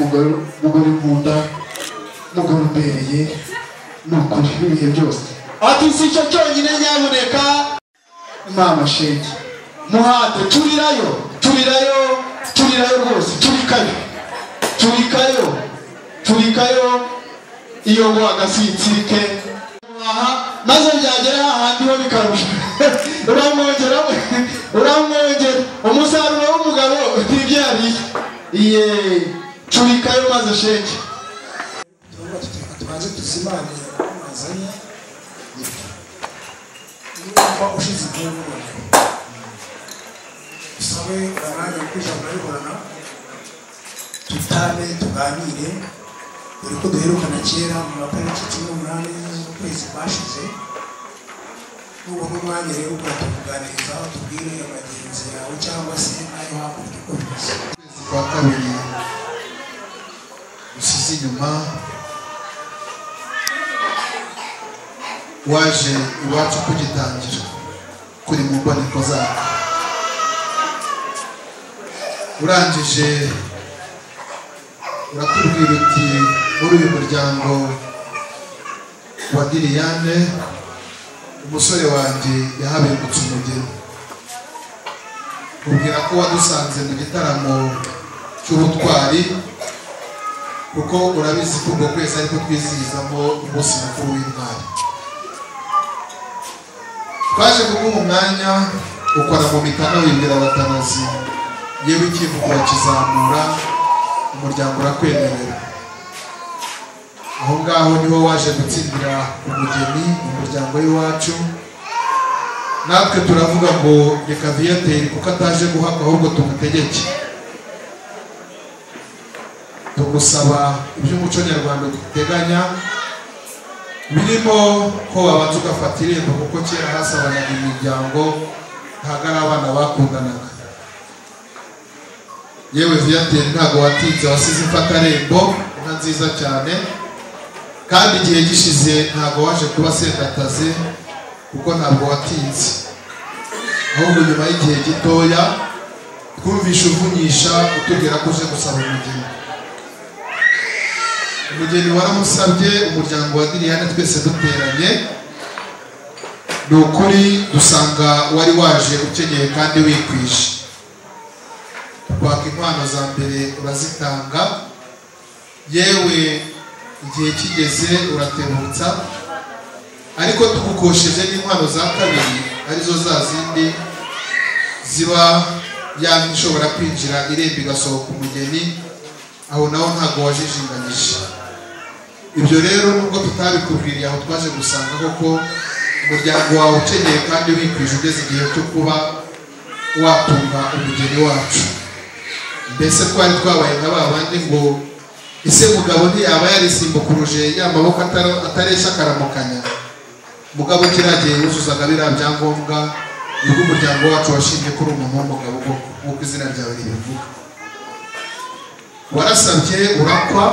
mugore nkunda, mugore umbereye, ni ukuri ibihe byose. Ati si icyo cyonyine nyaboneka mama shenge muhate, turirayo turirayo turirayo rwose, turikayo iyo ngo agasitsike maze byagera hahandi ho bikarusha uramwongera iye curikayo maze shenge tubanze tuzimane mazanye niba ushize igihugu usabe umwanya wo kwija murabibona tutane tuganire dore ko duherukana kera mu matariki 18 z'ukwezi kwashize n'ubwo umwanya rero ukatuganiriza tubwire abagenzi yawe cyangwa se ayo hakurya uko bimeze kwa kabiri usize inyuma waje iwacu kugitangira kuri mu mboneko zacu urangije uratubwira uti muri uyu muryango wa Diriyane umusore wanjye yahabengutse umugeni ubwira ko wadusanze mu gitaramo cy'ubutwari kuko urabizi ko ubwo kwezi ariko twizihizamo umunsi mukuru w'intwari twaje kuguha umwanya ukora mu mitano wibwira abatanazi yewe ikivugo kizamura umuryango urakwemerera aho ngaho niho waje gutsindira umugeni umuryango w'iwacu natwe turavuga ngo reka Viateur kuko ataje guhaka ahubwo tumutegeke tugusaba iby'umuco nyarwanda duteganya birimo ko wabanza ugafata irembo kuko kera hasabanaga imiryango ntabwo ari abana bakundanaga yewe Viateur ntabwo watinze wasize imfatarembo inka nziza cyane kandi igihe gishize ntabwo waje kuba sendataze kuko ntabwo watinze ahubwo nyuma y'igihe gitoya twumvisha uvunyisha utubwira ko uje gusaba umugeni waramusabye umuryango wa Diriyane twese duteranye ni ukuri dusanga wari waje ukenyeye kandi wikwije kwaka inkwano za mbere urazitanga yewe igihe kigeze uratebutsa ariko tugukosheje n'inkwano za kabiri arizo za zindi ziba yamwe ishobora kwinjira irembo igasohoka umugeni aho naho ntabwo wajijinganyije ibyo rero nubwo tutabikubwiriye aho twaje gusanga koko umuryango wawe ukeneye kandi wikwije ugeze igihe cyo kuba watunga umugeni wacu mbese twari twabaye nka ba bandi ngo ese mugabo ntiyaba yarisimbukuruje ya maboko ataresha akaramukanya mugabo kiragiye yuzuzaga biriya byangombwa nibwo umuryango wacu washimye ko uri umuntu w'umugabo nk'uko izina ryawe ribivuga warasabye urakwa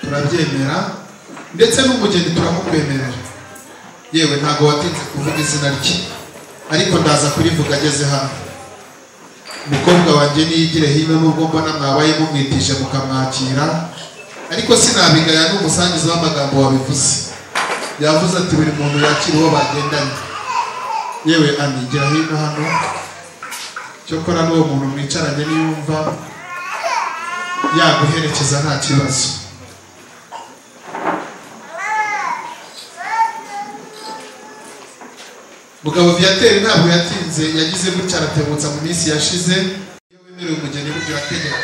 turabyemera ndetse n'umugeni turamukwemerera yewe ntabwo watinze kuvuga izina rye ariko ndaza kurivuga ageze hano umukobwa wanjye niyigire hino nubwo mbona mwabaye mumwitije mukamwakira ariko sinabigaya n'umusangiza w'amagambo wabivuze yavuze ati buri muntu yakira uwo bagendanye yewe anigira hino hano cyokora n'uwo muntu mwicaranye niyumva yaguherekeza nta kibazo mugabo Viateur ntabwo yatinze yagize gutya aratebutsa mu minsi yashize iyo wemerewe umugeni buryo urategeka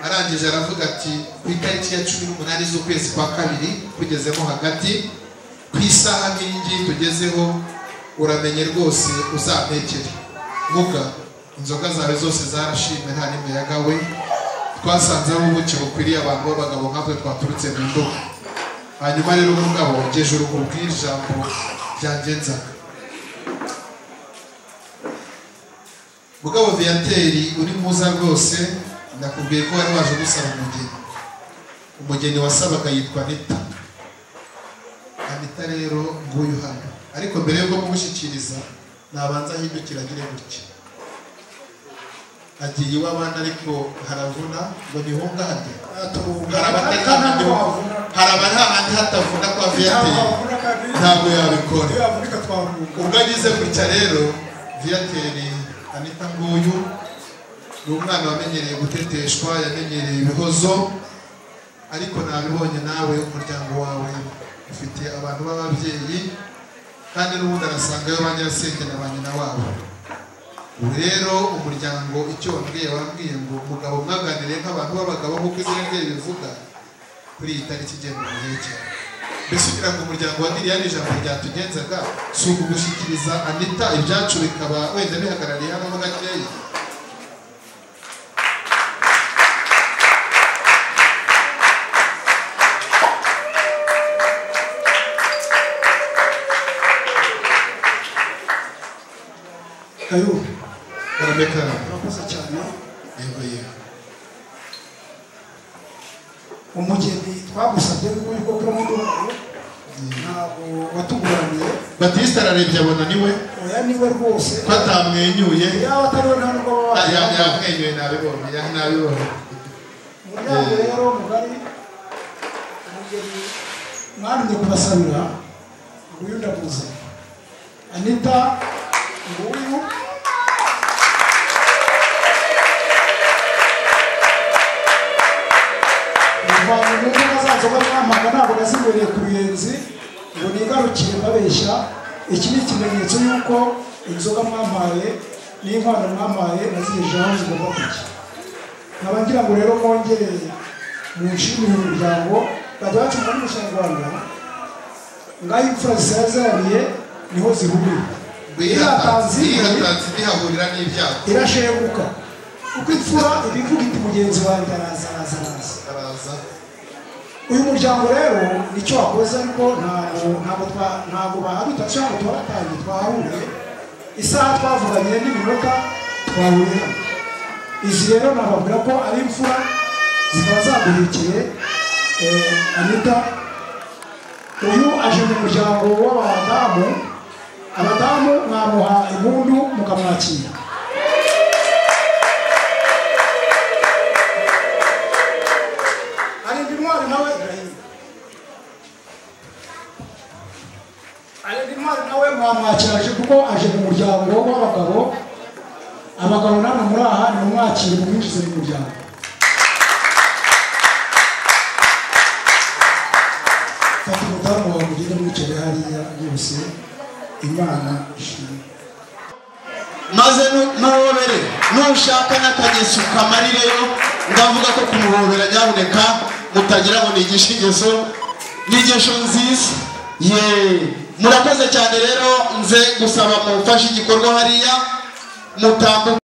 arangije aravuga ati ku itariki ya 18 z'ukwezi kwa kabiri kugezemo hagati ku isaha nk'ingi tugezeho uramenye rwose uzampekere vuga inzoga zawe zose zarashimwe nta n'imwe yagawe twasanze ari ubuki bukwiriye abantu b'abagabo nkatwe twaturutse mu ndobo hanyuma rero umugabo wageje urukubwira ijambo ryangenzaga mugabo Viateur uri muza rwose ndakubwiye ko wari waje gusaba umugeni wasabaga yitwa Anita rero nguyu hano ariko mbere yo kumushyikiriza nabanza ahindukira agire gutya agiye iw'abandi ariko haravuna ngo nihunga hajya hari abari hahandi hatavuna kwa Viateur ntabwo yabikora ubwo agize gutya rero Viateur Anita nguyu ni umwana wamenyereye guteteshwa yamenyereye ibihozo ariko nabibonye nawe umuryango wawe ufite abantu b'ababyeyi kandi n'ubundi arasanga yo ba nyirasenge na ba nyina wabo rero umuryango icyo wambwiye ngo umugabo mwaganiriye nk'abantu b'abagabo nk'uko izina rye ribivuga kuri iyi tariki igenda umuhekera. Mbese kugira ngo umuryango wa Diriyani ijambo ryatugenzaga si ukugushyikiriza Anita ibyacu bikaba wenda bihagarariye hano mo gakeya. Kayubu baramekana urakoze cyane. yego yego. Umugeni twagusabye yuko kuri muduhaye ntabwo watuguraniye. Batista ararebye abona niwe. Oya niwe rwose. Ko atamwenyuye. Yaba atari we nta nubwo baba yamwenyuye nabibonye nabibonye. umuryango rero mugari umugeni mwanumye kubasabira nguyu ndamuzi Anita nguyu muvanye mu nzoga za nzoga mwamaga ntabwo nazibereye ku ruyenzi ngo nigarukire mbabeshya. Iki ni ikimenyetso y'uko inzoga mwampaye n'inkwano mwampaye nazigejeje aho zigomba kujya. Nkaba ngira ngo rero mwongere munshimire umuryango bajya baca muri Munyarwanda ngaho imfura zisazaniye niho zihurira. Iratanzi bihahurira n'ibyago irasheguka uko imfura ibivuga iti mugenzi wanjye araza. Uyu muryango rero nicyo wakoze ariko ntabwo bahaduta cyangwa twabatangiye twahuye isaha twavuganye n'iminota twahuye hano. Izi rero nababwira ko ari imfura zikaba zaguhikiye Anita. Uyu aje mu muryango w'abadamu. Abadamu mwamuha impundu mukamwakira. Ari intwari nawe Ibrahim. Ari intwari nawe mwamwakiraje kuko aje mu muryango w'abagabo. Abagabo namwe muri aha ni umwakire mumwinjize mu muryango. Fata umudamu wawe ugende mwicare hariya yose. Imana ishimwe. maze nuhobere nushaka n'akageso kamarireyo ndavuga ko kumuhobera nyabuneka mutagira ngo nigishe inyigisho nziza. Murakoze cyane rero nze gusaba mufashe igikorwa hariya mutambuka.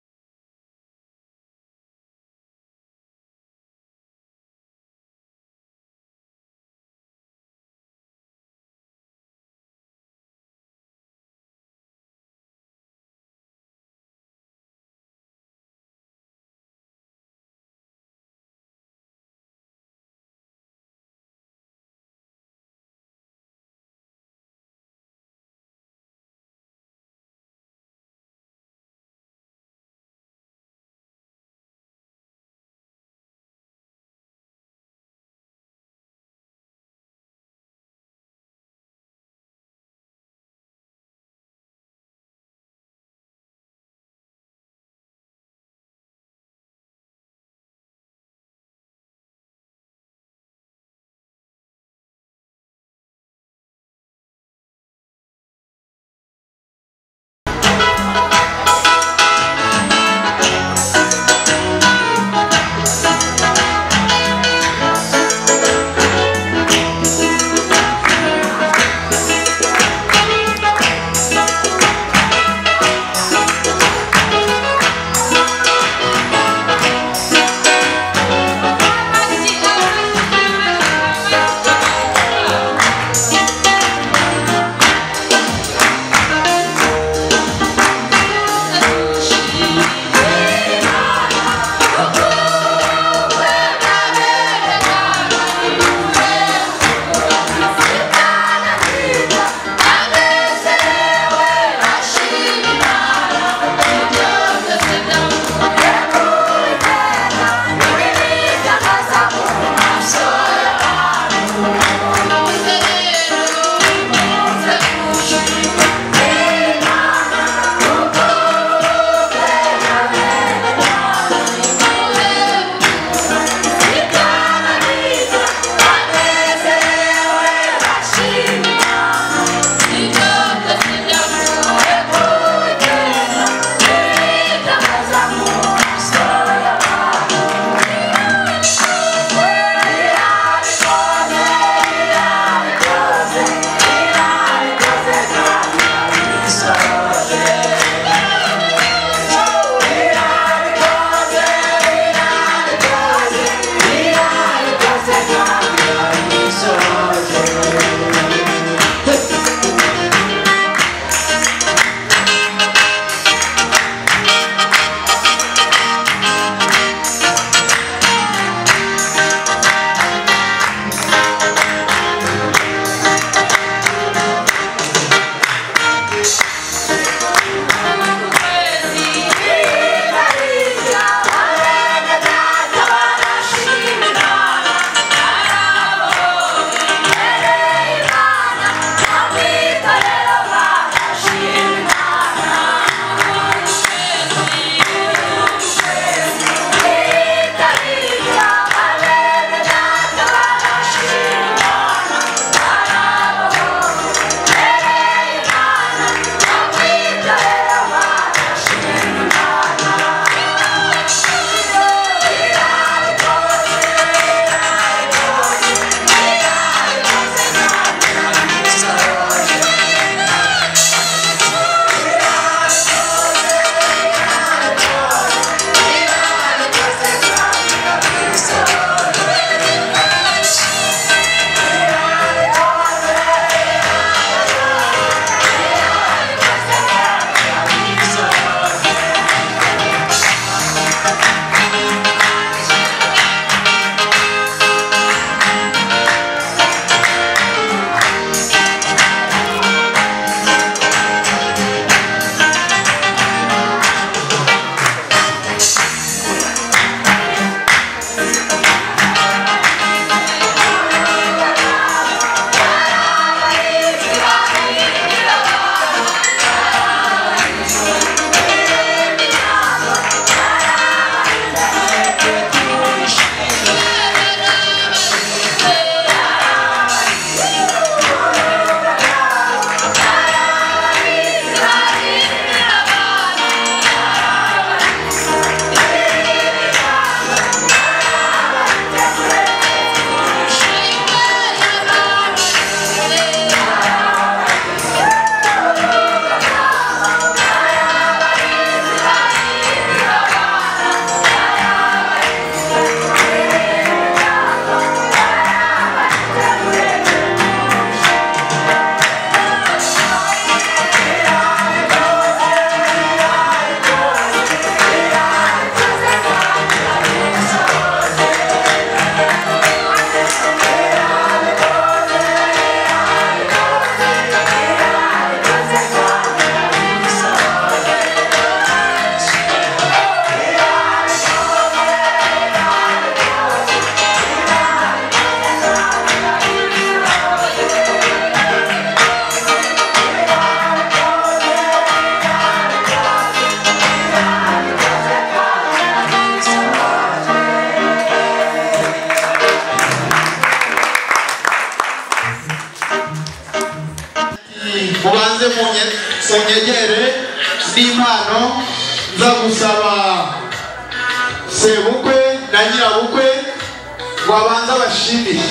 mwegere n'impano nza gusaba sebukwe na nyirabukwe ngo abanze bashimire.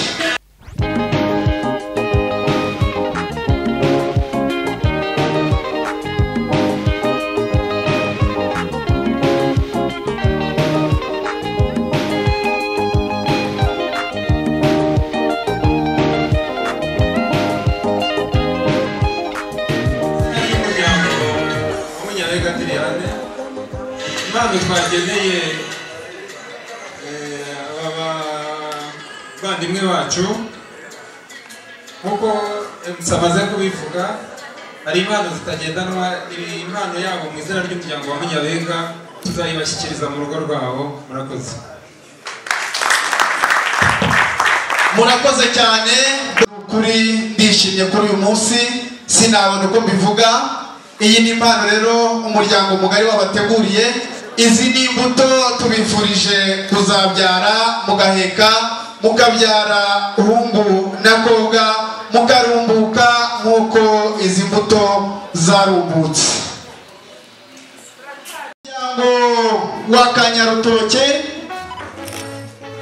impano twageneye abavandimwe bacu nk'uko nsamaze kubivuga, hari impano zitagendanwa. Impano yabo mu izina ry'umuryango wa Munyabenga tuzayibashyikiriza mu rugo rwabo. Murakoze. Murakoze cyane. Kuri ndishimye kuri uyu munsi, sinabona uko mbivuga. Iyi ni impano rero umuryango mugari wabateguriye. Izi ni imbuto tubifurije kuzabyara, mugaheka, mukabyara uhungu na koga, mukarumbuka nk'uko izi mbuto zarumbutse. Umuryango wa Kanyarutoke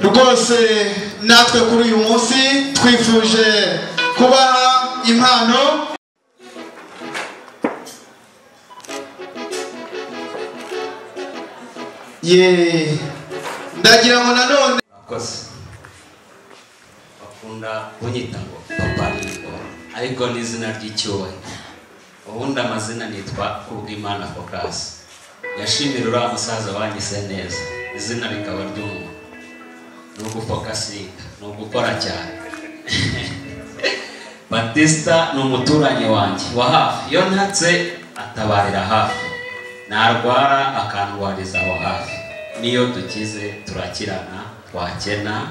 rwose natwe kuri uyu munsi twifuje kubaha impano. Ndagira ngo nanone bakunda kunyita ngo papa Nigo, ariko n'izina ry'icyubahiro. Ubundi amazina nitwa Kubwimana Focus. Yashimira uriya musaza wanyise neza, izina rikaba ry'umuntu. Ni ugufokasinga, ni ugukora cyane. Batista ni umuturanyi wanjye wa hafi, iyo ntatse atabarira hafi, narwara akandwariza aho hafi. Niyo dukize turakirana, twakena,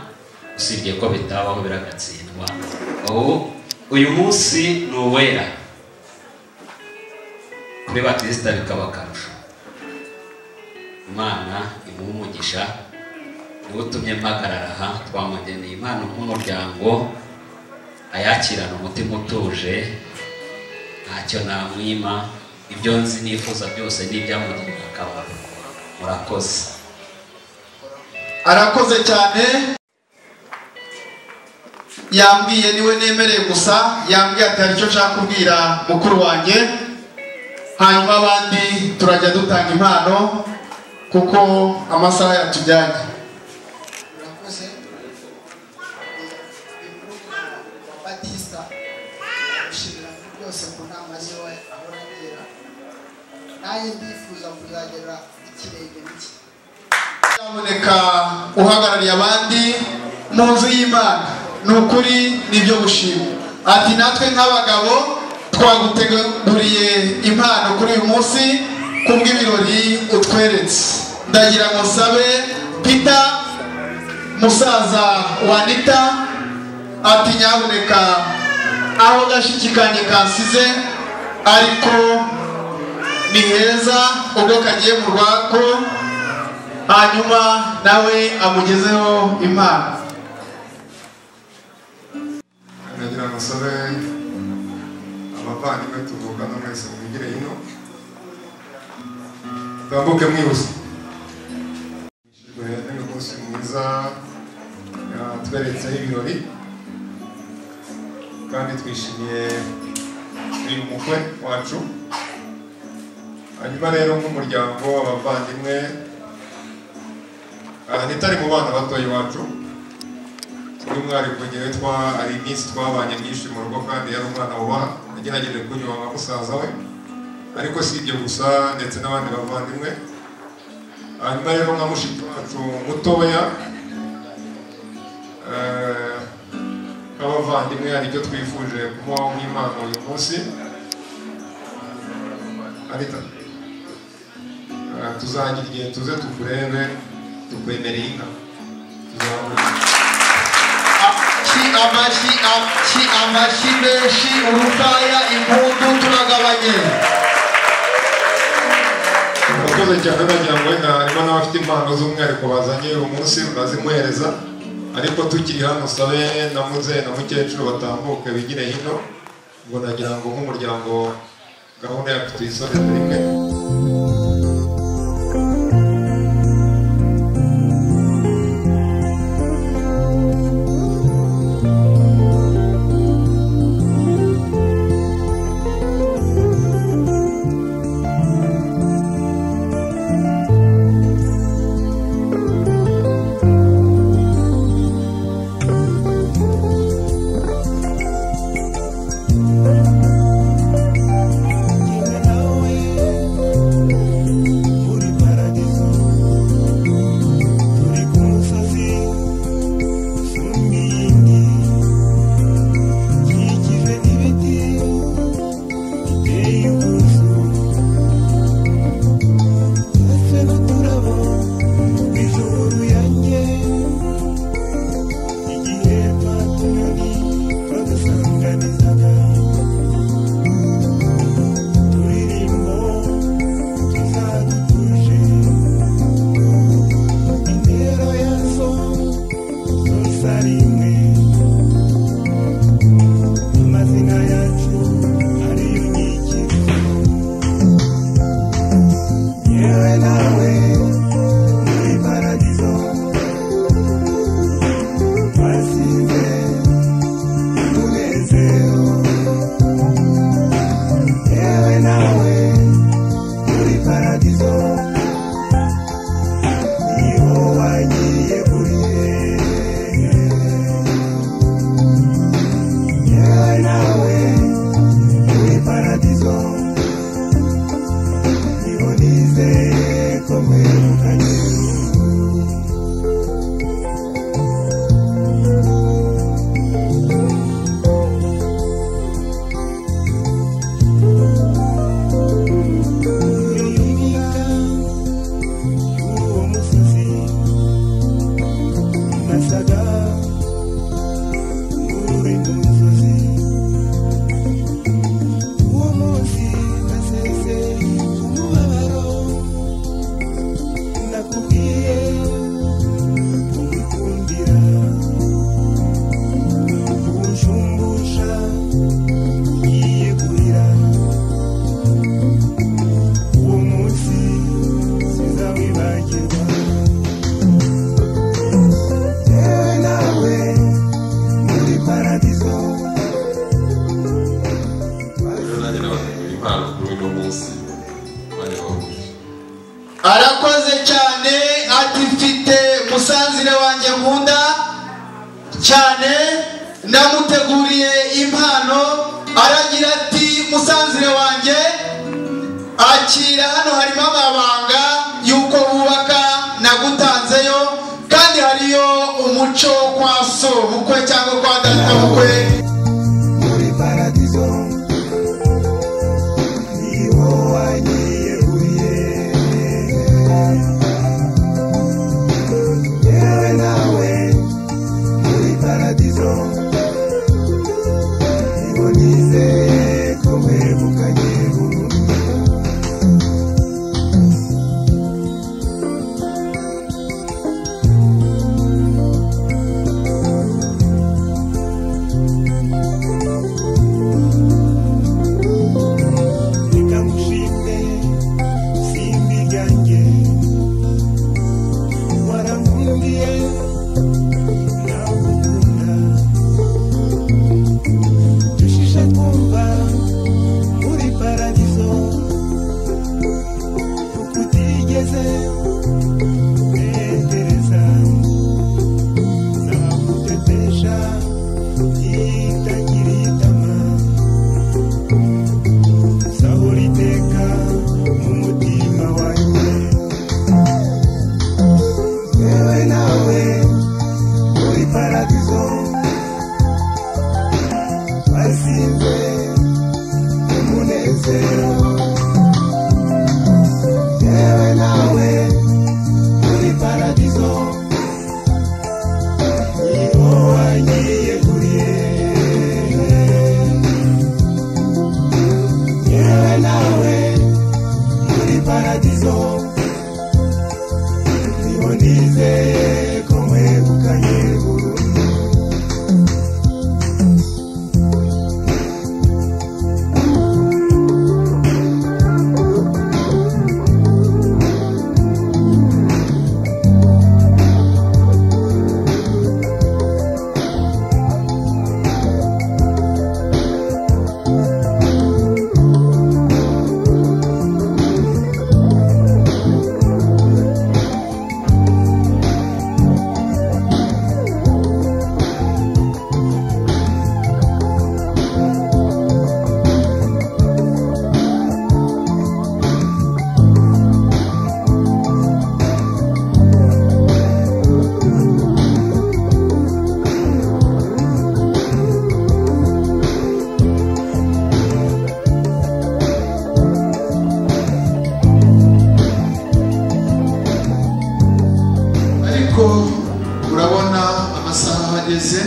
usibye ko bitabaho biragatsindwa. Uyu munsi ni uwera kuri Batista, bikaba akarusho. Imana imuha umugisha, niwe utumye mpagarara aha. Twamugeneye impano nk'umuryango, ayakirana umutima utuje, ntacyo namwima. Ibyo nzi nifuza byose n'ibyamugirira akamaro. Murakoze. Arakoze cyane. Yambwiye niwe nemereye gusa, yambwiye ati hari icyo nshaka kubwira mukuru wanjye, hanyuma abandi turajya dutanga impano kuko amasaha yatujyanye. Murakoze. Batista ushimira byose ku nama ziwe ahora agira, nanjye ndifuza kuzagera ikirenge n'iki. Nyamuneka uhagarariye abandi mu nzu y'Imana, ni ukuri nibyo gushima. Ati natwe nk'abagabo twaguteguriye impano kuri uyu munsi kubw'ibirori utweretse. Ndagira ngo nsabe Peter musaza wa Anita, ati nyabuneka aho gashiki kanjye kansize ariko ni heza ubwo kagiye mu rwako, hanyuma nawe amugezeho impano. Nagira ngo nsabe abavandimwe tuvukana mwese mwigire hino, tambuke mwihuse. Ni umunsi mwiza yatweretseho ibirori, kandi twishimiye uyu mukwe wacu. Hanyuma rero nk'umuryango abavandimwe, ntitari mu bana batoya iwacu. Uyu mwari kugira ari iminsi twabanye myinshi mu rugo, kandi yari umwana wubaha, yagerageje kunyura nka musaza we, ariko si ibyo gusa, ndetse n'abandi bavandimwe. Hanyuma rero nka mushiki wacu mutoya, nk'abavandimwe hari icyo twifuje kumuha nk'impano uyu munsi. Anita, tuzagira igihe tuze tukurebe, tukwemereye inka. Amashyi menshi, urufaya, impundu turagabanye. Murakoze cyane. Nagira ngo wenda harimo n'abafite impano z'umwihariko bazanye uyu munsi bazimuhereza, ariko tukiri hano sabe na muzehe na mukecuru batambuke bigire hino. Ngo nagira ngo nk'umuryango gahunda yacu tuyisoneze rimwe. arakoze cyane ati mfite musanzire wanjye nkunda cyane namuteguriye impano aragira ati musanzire wanjye akira hano harimo amabanga yuko wubaka nagutanzeyo kandi hariyo umuco kwa so bukwe cyangwa kwa data bukwe muri paradizo niwo wagiye nawe muri paradizo ibonize ko wegukanye burundu nikamushimwe simbi ryanjye warankundiye kumva muri paradizo ukutigeze utetereza zagutetesha itagira itama sahura iteka mu mutima wanjye yewe nawe muri paradizo wasinze umunezero yewe nawe muri paradizo niho wanyiyeguriye yewe nawe muri paradizo niho nizeye ko mwegukanye burundu bameze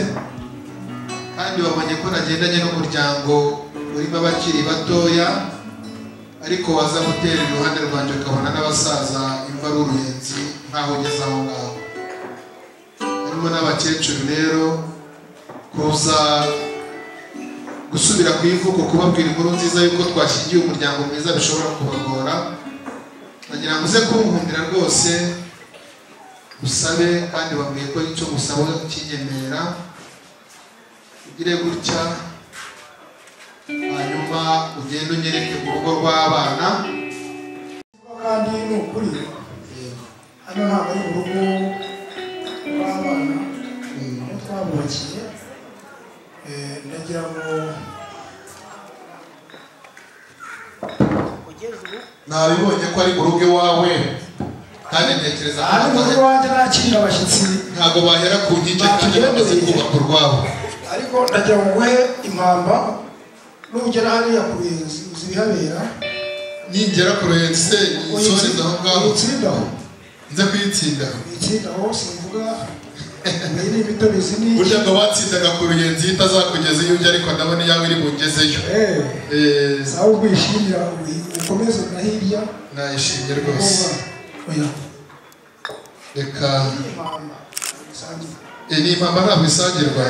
kandi babonye ko nagendanye n'umuryango urimo abakiri batoya ariko waza gutera iruhande rwanjye ukabona n'abasaza imva ari uruyenzi nkaho ugeze aho ngaho harimo n'abakecuru rero kuza gusubira ku ivuko kubabwira inkuru nziza y'uko twashyingiye umuryango mwiza bishobora kubagora nagira ngo uze kunkundira rwose usabe kandi bambwiye ko icyo gusaba kinyemerera ugire gutya hanyuma ugende unyereke mu rugo rw'abana kandi ni ukuri hano ntabwo ari mu rugo rw'abana niyo twabubakiye ndagira ngo nabibonye ko ari mu rugo iwawe kandi ntekereza ko ari mu rugo iwanjye nakira abashyitsi ntabwo bahera ku nkike kandi bamaze kubaka urwabo ariko ndagira ngo nguhe impamba nugera hariya ku ruyenzi uzi ibihabera ningera ku ruyenzi se nsoreze aho ngaho uyitsindaho nze kuyitsindaho uyitsindaho simvuga iyi imitobe ni burya ngo watsindaga ku ruyenzi itazakugeza iyo ujya ariko ndabona iyawe iri bungezeyo sawa ubwishimira ukomeze na hirya nayishimye rwose reka ni impamba ntabwo isangirwa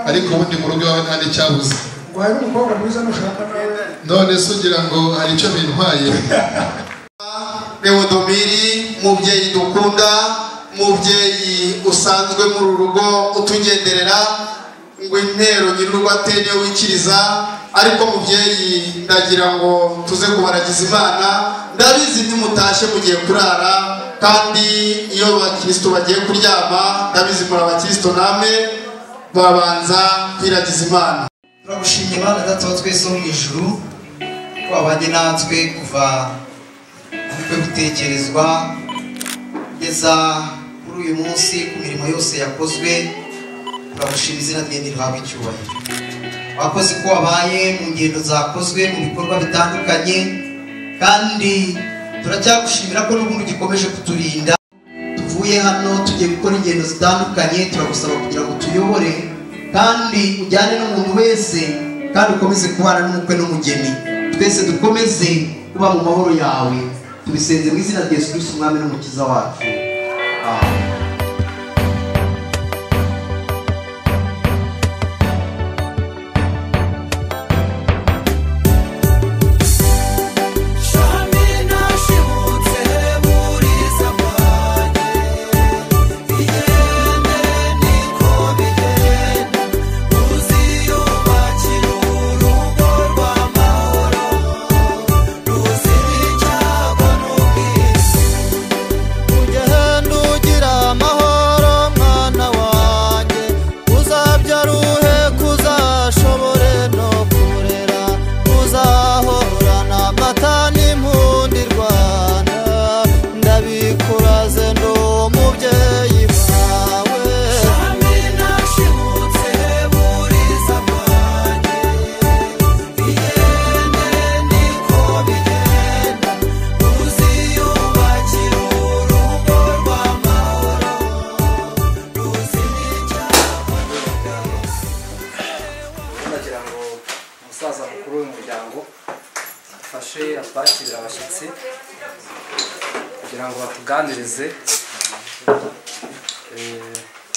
ariko ubundi mu rugo iwawe nta n'icyabuze ngo hari umukobwa mwiza nushaka nawe none se ugira ngo hari icyo bintwaye Leodomiri mubyeyi dukunda mubyeyi usanzwe muri uru rugo utugenderera ngo intero nyir'urugo ateye niyo wikiriza ariko mubyeyi ndagira ngo tuze kubaragiza Imana ndabizi ntimutashe mugiye kurara kandi iyo abakristo bagiye kuryama ndabizi muri abakristo namwe babanza kwiragiza Imana. Turagushimye Imana data wa twese wo mu ijuru ko wabanye natwe kuva ubukwe gutekerezwa kugeza kuri uyu munsi ku mirimo yose yakozwe. Turagushima izina rye nirihabwe icyubahiro. Wakoze ko wabaye mu ngendo zakozwe mu bikorwa bitandukanye kandi turacyagushimira ko n'ubundi gikomeje kuturinda. Tuvuye hano tugiye gukora ingendo zitandukanye turagusaba kugira ngo tuyobore kandi ujyane n'umuntu wese kandi ukomeze kubana n'umukwe n'umugeni twese dukomeze kuba mu mahoro yawe tubisenze mu izina rya Yesu Kristo umwami n'umukiza wacu amen. Atwakirira abashyitsi kugira ngo batuganirize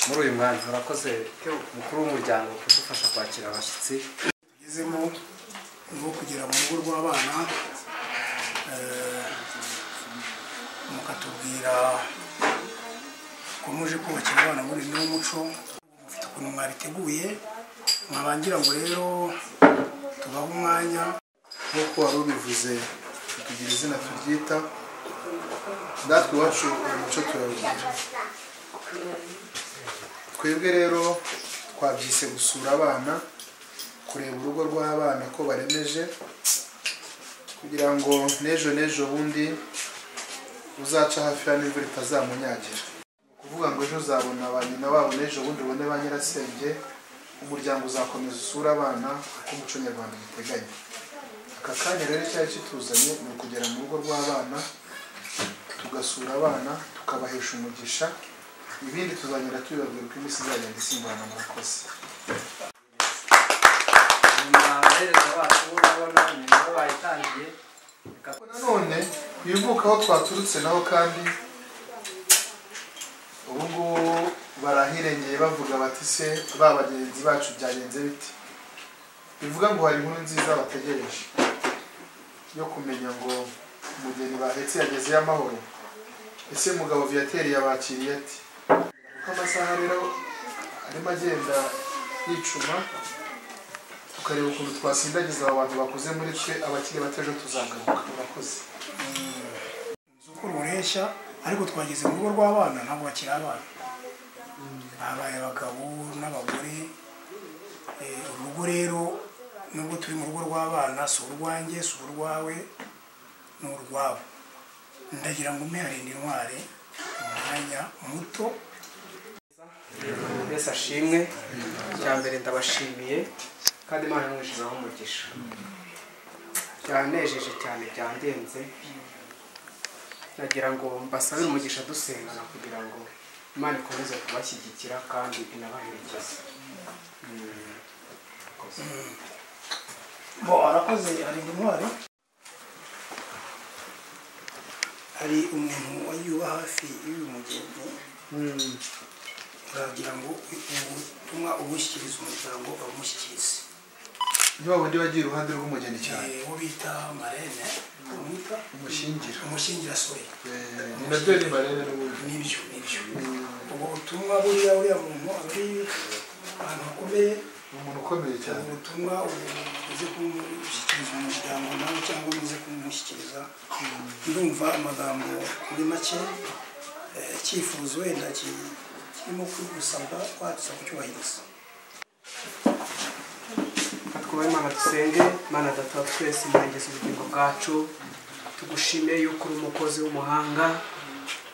muri uyu mwanya. Murakoze mukuru w'umuryango kudufasha kwakira abashyitsi. Tugezemo no kugera mu rugo rw'abana mukatubwira ko muje kubakira abana muri n'umuco mufite ukuntu mwabiteguye mwabangira ngo rero tubahe umwanya nk'uko wari ubivuze tugira izina turyita natwe iwacu umuco turawugira. Twebwe rero twabyise gusura abana kureba urugo rw'abana ko baremeje kugira ngo n'ejo bundi uzaca hafi ya n'imvura itazamunyagira. Kuvuga ngo ejo uzabona ba nyina wabo n'ejo bundi ubone ba nyirasenge umuryango uzakomeza usura abana uko umuco nyarwanda biteganya. Aka kanya rero cyari kituzanye ni ukugera mu rugo rw'abana tugasura abana tukabahesha umugisha ibindi tuzagenda tubibabwira uko iminsi izagenda isimburana murakoze. abahereza bacu urabona imirimo bayitangiye nanone bibuka aho twaturutse naho kandi ubu ngubu barahirengeye bavuga bati se ba bagenzi bacu byagenze biti, bivuga ngo hari inkuru nziza bategereje yo kumenya ngo umugeni bahetse yagezeyo amahoro. Ese mugabo Viateur yabakiriye ati? Kuko amasaha rero arimo agenda yicuma, tukareba ukuntu twasindagiza aba bantu bakuze muri twe, abakiri bato ejo tuzagaruka. Murakoze. Uko ureshya ariko twageze mu rugo rw'abana ntabwo bakiri abana, babaye abagabo n'abagore. Urugo rero nubwo turi mu rugo rw'abana si urwanjye si urwawe ni urwabo. Ndagira ngo mperinde intware umwanya muto. Yesu ashimwe. Cya mbere ndabashimiye kandi Imana imwishizaho umugisha. Byanejeje cyane byandenze. Nagira ngo mbasabire umugisha dusengana kugira ngo Imana ikomeze kubashyigikira kandi inabaherekeze. Bo arakoze ari intware. Hari umuntu wayuba hafi y'uyu mugeni, uragira ngo ubutumwa ubushyikiriza umuryango bamushyikirize. Niba wundi wagiye iruhande rw'umugeni cyane, uwo bita marene, umwita umushingira soya. Ni nabyo ni marene n'ubundi. Nibyo. Ubwo butumwa buriya muntu ari ahantu hakomeye, umuntu ukomeye cyane. Ubutumwa uze kumushyikiriza umuryango nawe cyangwa uze kumushyikiriza. Ndumva amagambo muri make, icyifuzo wenda kirimo gusabwa twatuza kucyubahiriza. Twubahe Imana dusenge. Mana Data wa twese murengeze ubugingo bwacu, tugushimiye yuko uri umukozi w'umuhanga,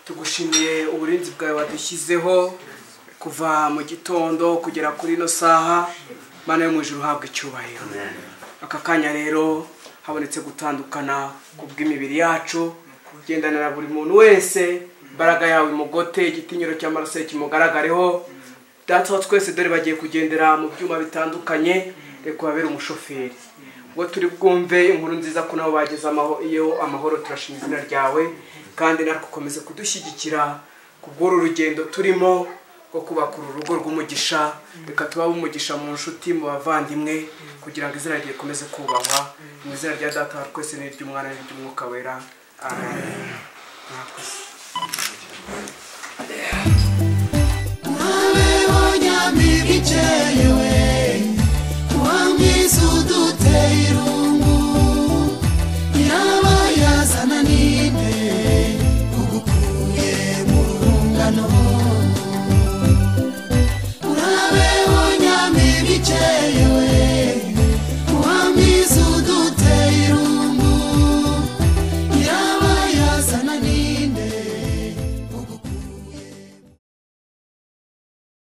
tugushimiye uburinzi bwawe wadushyizeho kuva mu gitondo kugera kuri ino saha. Mana yo mu ijuru uhabwa icyubahiro. Aka kanya rero habonetse gutandukana kubw'imibiri yacu, kugendanira buri muntu wese, imbaraga yawe imugote, igitinyiro cy'amaraso kimugaragareho. Data wa twese dore bagiye kugendera mu byuma bitandukanye, reka babere umushoferi. Ubwo turi bwumve inkuru nziza ko nabo bageze amahoro, turashima izina ryawe kandi natwe ukomeze kudushyigikira kubw'uru rugendo turimo rwo kubaka uru rugo rw'umugisha. Reka tubahe umugisha mu nshuti, mu bavandimwe, kugira ngo izina rye rikomeze kubahwa. Mu izina rya Data wa twese n'iry'Umwana n'iry'Umwuka wera. Amen. Nyami bicheyo